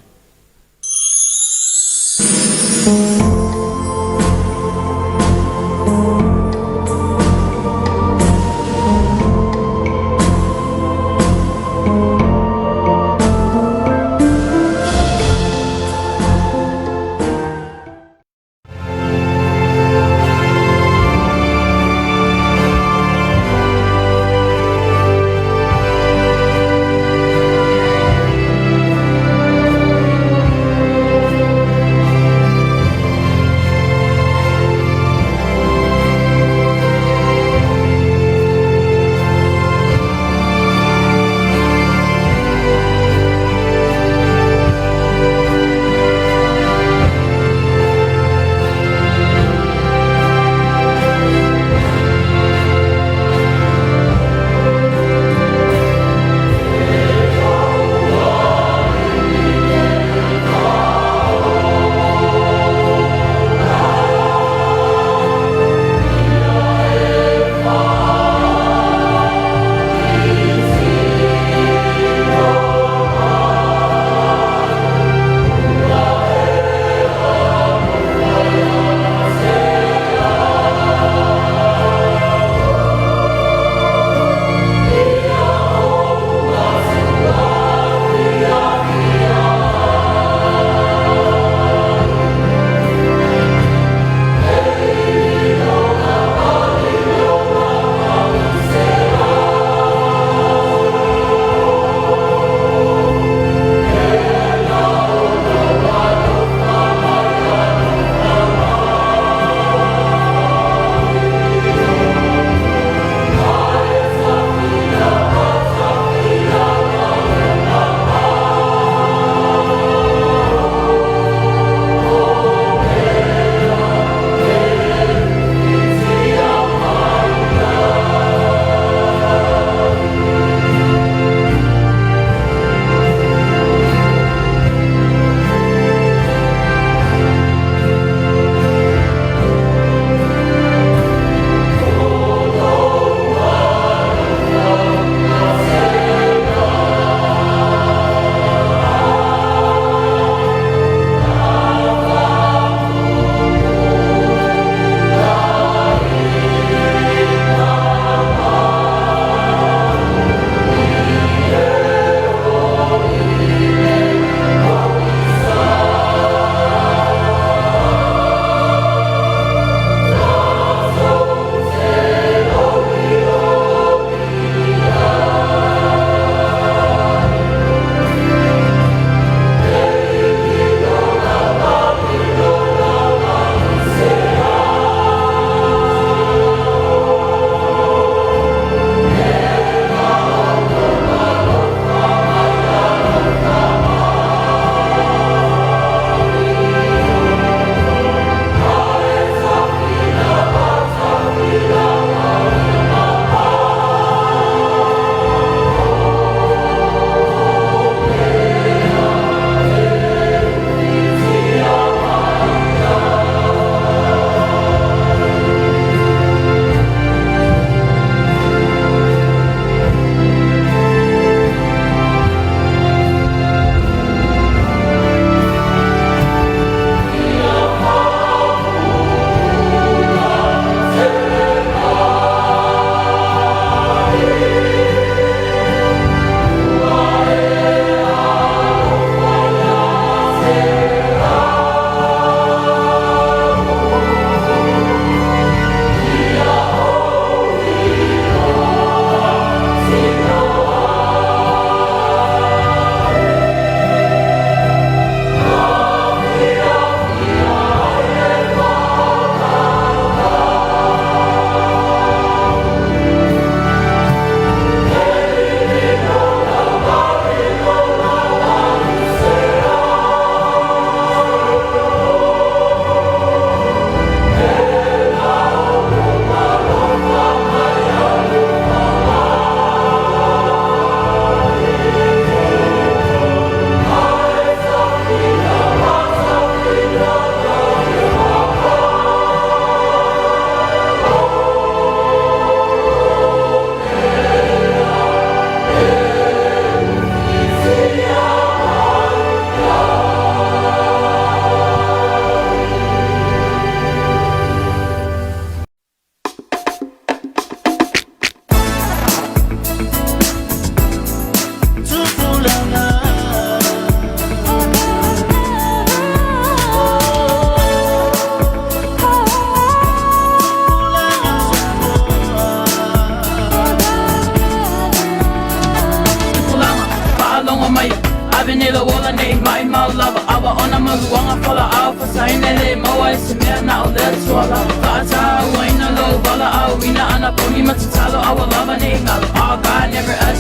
moa e se mea na o lea tuala Whaata waina lo wala au ina ana poni matatalo awa lava ne ngalo Oh God, never us,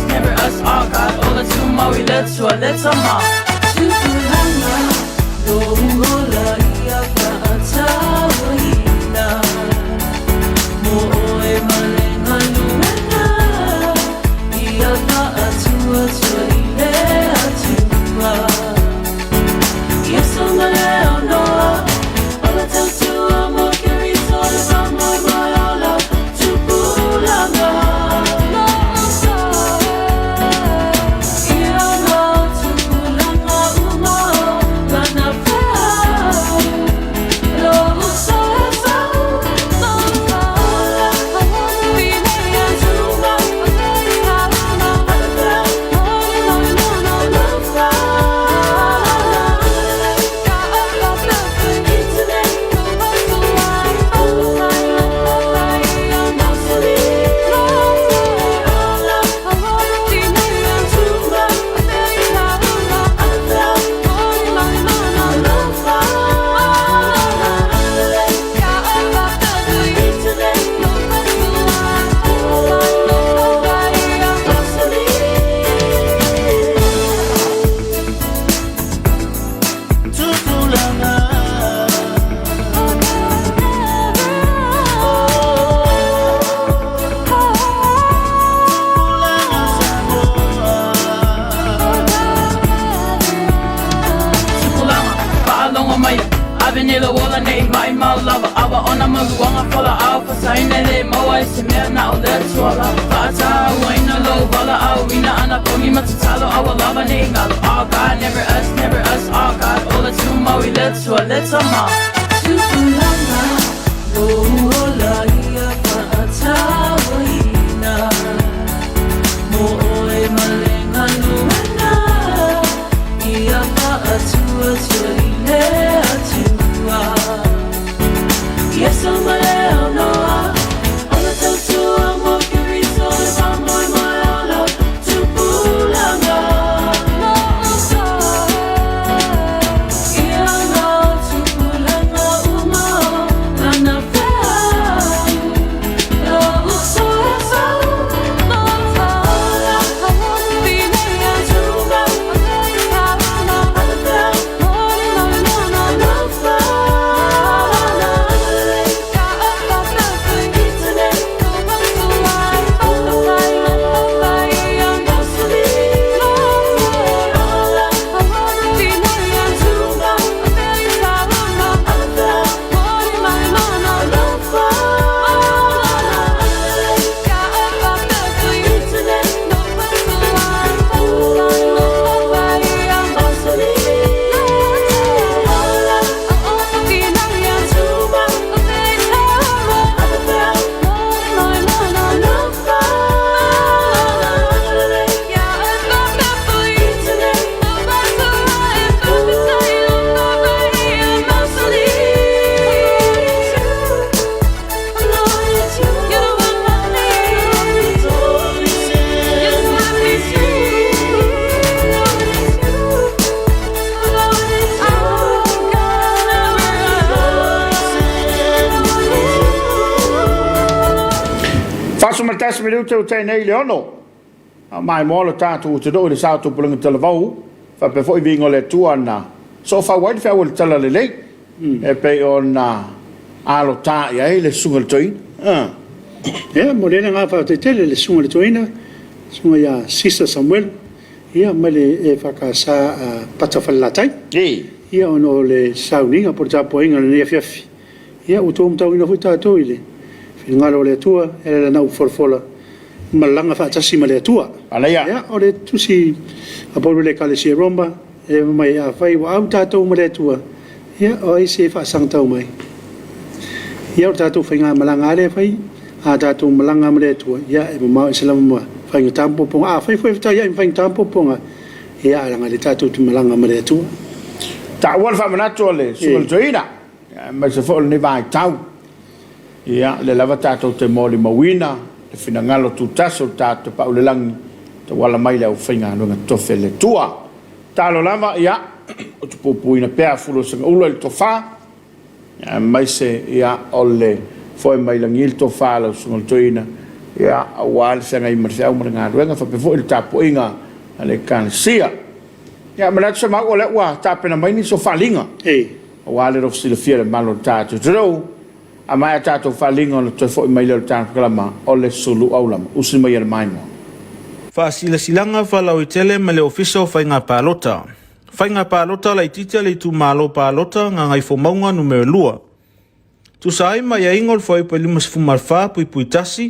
oh God Ola tu maui lea tua, lea tama Tupulanga, lo uhola ia whaata waina Mo oe malenga luena Ia whaatua tua i lea tua Yes, I'm a Leonora. All I tell you, I'm a carry all about my Lola. Tupulanga, Losa. Iana, Tupulanga, Uma, Lana Fao. Losa, Losa. Vinaya, Tuma, Avenida wala nei mai mau lava awa ona maluanga fala au fasaina le moa e se mea na o lea tuala Whaata waina lo wala au ina ana poni matatalo awa lava nei ngalo Oh God, never us, oh God Ola tu maui lea tua, lea tama Tupulanga, lo uhola ia whaata waina Mo oe malenga luena Ia whaatua tua i lea tua Yes, I'm a Leonora. All I tell you, I'm a carry all about my Lola. Tupulanga, Losa. Iana, Tupulanga, Uma, Lana Fao. Losa, Losa. Vinaya, Tuma, Fasomatas minuto te nei leono. Mai mo le tatu te do le sa tu pulanga te lavau. Fa pe foi vingo le tuana. So fa wai fa wil tala le le. E pe ona alo ta ia le sungal toi. Ya, mo le nga fa te tele le sunga le toina. Sunga ya Sister Samuel. Ia male e whakasa patawhalatai. Ia ono le sauninga por Tapuaiga le Afiafi. Ia utom tau ina fu tātou ile. Ngalo le tua ele la nau forfola malanga fa tasi male tua ala ya o le tusi apolo le kalesia romba e mai a fai wa au tatou male tua ya o ai se fa sang tau mai ya o tatou fai nga malanga le fai a tatou malanga male tua ya e ma islam ma fai tampo ponga a fai ta ya fai tampo ponga ya la le tatou tu malanga male tua ta wal fa manato le sul joina ma se fo ne vai tau ia le lava tatou te moli mawina le finangalo tu taso tatou paulelangi te wala mai le uwhainga anunga tofe le tua talo lava ia o te pupuina pea fulo sanga ula le tofa mai se ia ole foi mai langil to fala sungal toina ia awal se ngai marsia umar ngaruenga fa pefo il Tapuaiga ale kan sia ia malat se ma ole wa tapena mai ni so falinga awal ro sila fiera malo tatu tro ama tatu falinga no to foi mai le tatu klama ole Suluaulama usi mai er mai mo fa sila silanga fa la uitele male ofiso fa nga palota Whainga pālota lai tita le tu mālo pālota ngā ngai fo maunga numero lua. Tu sai mai a ingol fwai pa limas fumarwha pui pui tasi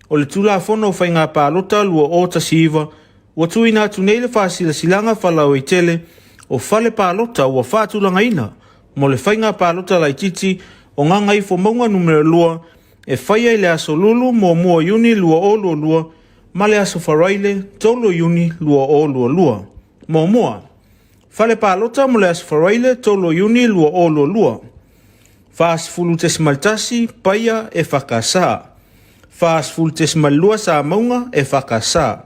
o le tula fono whainga pālota lua o tasi iwa ua tui nā tunei le whasila silanga whalau i tele o whale pālota ua whātulanga ina mo le whainga pālota lai titi o ngā ngai fo maunga numero lua e whaia i le aso lulu mo mua yuni lua o lua lua ma le aso wharaile tolo yuni lua o lua lua. Mo mua. Fale pālota mo le asfaraile tolo yuni lua o lua lua. Fas fulu tesmaltasi paia e whakasa. Fas fulu tesmalua sa maunga e whakasa.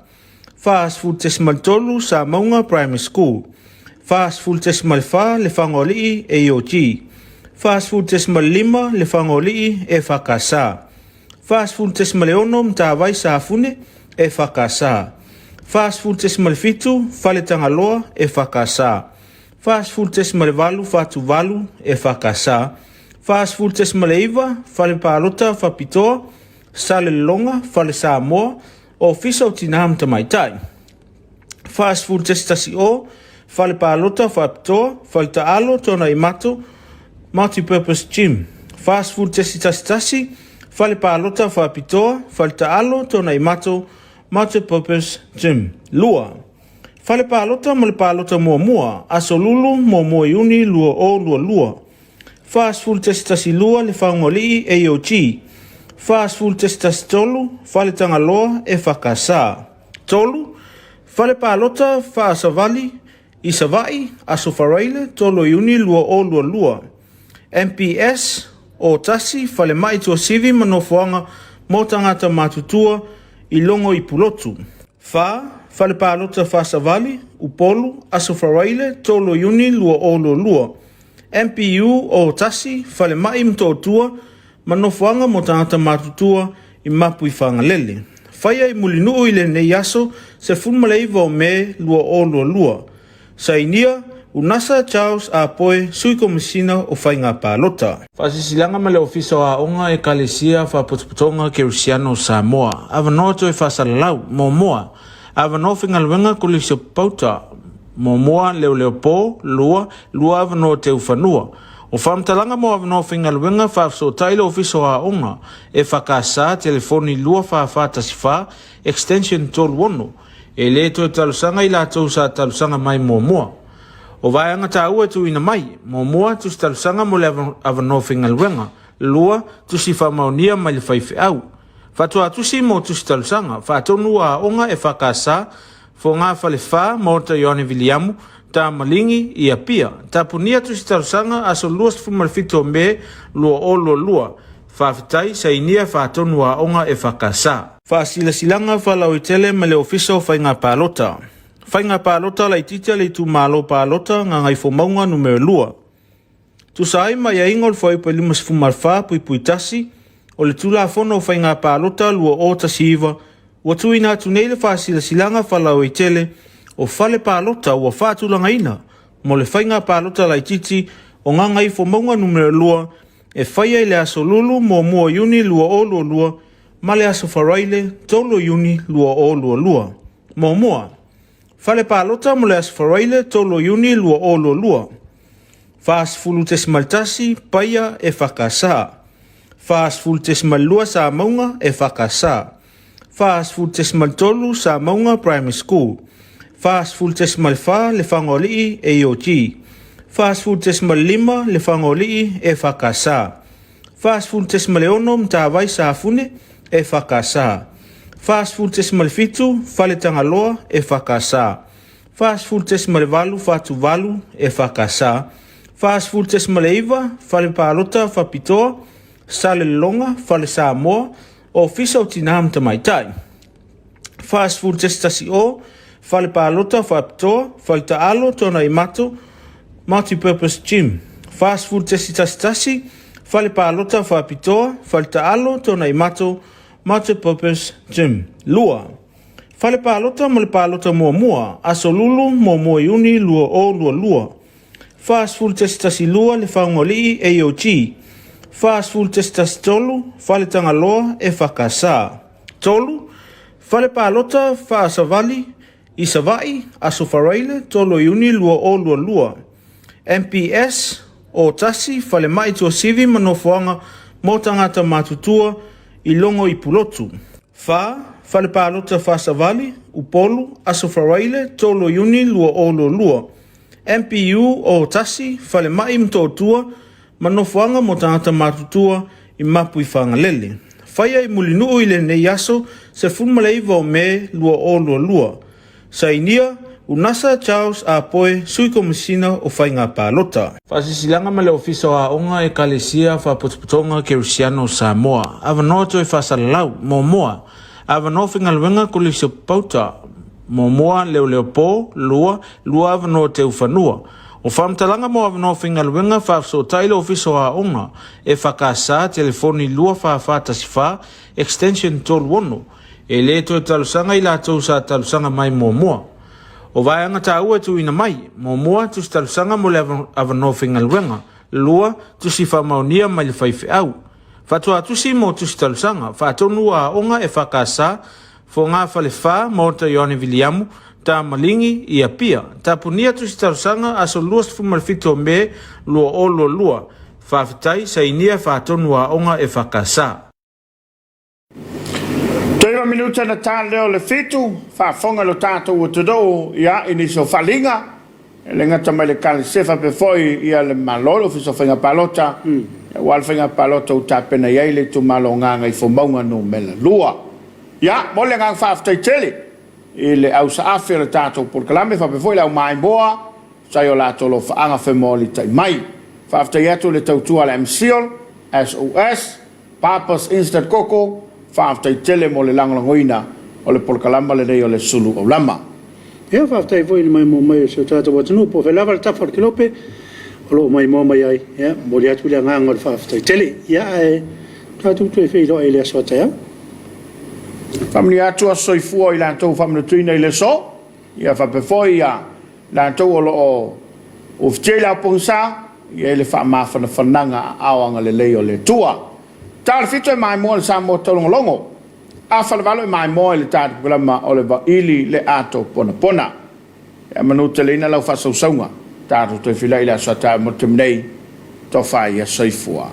Fas fulu tesmaltolu sa maunga primary school. Fas fulu tesmalfa le whangolii e IOG. Fas fulu tesmalima le whangolii e whakasa. Fas fulu tesmaleono mtawai sa fune e whakasa. Fast food test malfitu, fale tangaloa e whakasa. Fast food test malevalu, fatu valu e whakasa. Fast food test maleiva, fale pālota, whapitoa, sale longa, fale Samoa, o fisa o tinaham tamaitai. Fast food test tasi o, fale pālota, whapitoa, fale taalo, tona i mato, multi-purpose gym. Fast food test tasi, fale pālota, whapitoa, fale taalo, tona i mato, multi-purpose gym. Lua. Fale pālota mo le pālota mua mua. Aso lulu mo mua yuni lua o lua lua. Fast food testasi lua le whaongolii e IOG. Fast food testasi tolu, fale tangaloa e whakasa. Tolu. Fale pālota whaasavali i savai aso wharaile tolo yuni lua o lua lua. MPS o tasi fale mai tua sivi manofuanga mo tangata matutua i longo i pulotu. Fale pālota whaasavali, upolu, aso wharaile, tolo yuni, lua o lua lua. MPU o tasi, fale mai mtotua, manofuanga mo tangata matutua i mapu i whangalele. Whaia i mulinuu i le nei aso, se funmaleiva o me, lua o lua lua. Sa inia, Unasa Charles a poe sui komisina o whainga pālota. Whasisilanga ma le ofisa a onga e kalesia whapotopotonga Kerusiano Samoa. Awanoa to e whasalalau, mo moa. Awanoa whingalwenga kulisio pauta. Mo moa leo leo po, lua awanoa te ufanua. O whamtalanga mo awanoa whingalwenga whafso tailo ofisa a onga. E whakasa telefoni lua whawhatasi wha, extension tolu wono. E le to e talusanga i la tau sa talusanga mai mo moa. O vaianga ta ua tu ina mai, mo mua tu stalusanga mo le avano whingalwenga, lua tu si whamaunia mai le whaife au. Fatua tu si mo tu stalusanga, whatonu a onga e whakasa, fo ngā whale wha mo ta Ione Viliamu, ta malingi i a pia. Ta punia tu stalusanga aso luas fumalfito me lua o lua. Whawhitai sa inia whatonu a onga e whakasa. Whasilasilanga whalau i tele me le ofisa o whainga pālota. Whainga pālota lai tita le tu mālo pālota ngā ngai fo maunga numero lua. Tu sai mai a ingol fwai pa limas fumarwha pui pui tasi o le tula fono whainga pālota lua o tasi iwa ua tui nā tunei le whasilasilanga whalau i tele o whale pālota ua whātulanga ina mo le whainga pālota lai titi o ngā ngai fo maunga numero lua e whaia i le aso lulu mo mua yuni lua o lua lua ma le aso wharaile tolo yuni lua o lua lua. Mo mua. Fale pālota mo le asfaraile tolo yuni lua o lua lua. Fas fulu tesmaltasi paia e whakasa. Fas fulu tesmalua sa maunga e whakasa. Fas fulu tesmaltolu sa maunga primary school. Fas fulu tesmalfa le whangolii e IOG. Fas fulu tesmalima le whangolii e whakasa. Fas fulu tesmaleono mtawai sa fune e whakasa. Fast food test malfitu, fale tangaloa e whakasa. Fast food test malevalu, fatu valu e whakasa. Fast food test maleiva, fale pālota, whapitoa, sale longa, fale Samoa, o fisa o tinaham tamaitai. Fast food test tasi o, fale pālota, whapitoa, fale taalo, tona i mato, multi-purpose gym. Fast food test tasi, Fale palota whapitoa, fale taalo tona i mato, multi-purpose gym. Lua. Fale palota mo le palota mua, aso lulu mo iuni lua o lua. Fast full testasi lua le whaongoli AOG. Fast full testasi tolu, fale tangaloa e whakasa. Tolu, fale palota whaasavali, i savai, aso wharaile, tolo iuni lua o lua. MPS, o tasi, fale mai tua sivi manofoanga, mo tangata matutua, i longo i pulotu. Fale palota whaasavali, upolu, aso wharaile, tolo iuni lua o lua. MPU o tasi, fale mai mtotua, manofoanga mo tangata matutua, i mapu i whangalele. Whaia i mulinuu i le nei aso, se funmaleiva o me lua o lua. Sainia, Unasa Charles a poe sui komisina o whainga pālota. Whasisilanga ma le ofisa o aonga e kalesia whapotopotonga Kerisiano Samoa. Awanoa toi whasalalau, moa. Awanoa whingalwenga kulisa pauta. Moa leo po, lua awanoa te ufanua. O whamtalanga mo awanoa whingalwenga whafso taile ofisa o aonga e whakasa telefoni lua whawhatasiwha extension tolu. E le toi talusanga i la tau sa talusanga mai moa. O vaianga tāua tu ina mai, moa tu talusanga mo le awanoa whingalwenga, lua tu si whamaunia mai le whaife au. Fatua tusi mo tu talusanga, whatonu a onga e whakasa, fo ngā whale wha mo ta Ione Viliamu, ta malingi i apia. Ta punia tu talusanga aso luas fumalfito me lua o lua. Whawhitai sa inia whatonu a onga e whakasa. Tēra minuta na tā leo le fitu, whaafonga lo tātou o tudou, ia iniso whalinga, le ngata mai le kale sefa pe foi, ia le malolo, fiso whainga palota, wal whainga palota u tāpena iei le tu malo nganga i whomaunga no mela lua. Ia, mo le ngang whaaftai tele, i le au sa awhi le tātou por kalame, wha pe foi lau mai boa, sai o la tolo whaanga whemoli tai mai. Whaaftai atu le tautua le MCL, SOS, Papas Instant Coco, whaaftai tele mo le langolangoina o le polkalama le rei o le Suluaulama. Ia whaaftai voi ni mai mo mai o se tata watanu po whelava le tafar kilope o lo mai mo mai ai. Ia, mo le atu le nganga le whaaftai tele. Ia e tatu tu e whilo e le asota ia. Whamni atu a soifua i lantou whamnutuina i le so. Ia whapefoi ia lantou o lo o ftela pongsa. Ia le whamafana whananga awanga le lei o le tua. Tāle fito e mai moa le Samoa taulongolongo. A whalawalo e mai moa le tātu kulama o le ili le ato pona. E manu te leina lau whasausaunga. Tātu te whila i le asata mo te mnei to whai a soifua.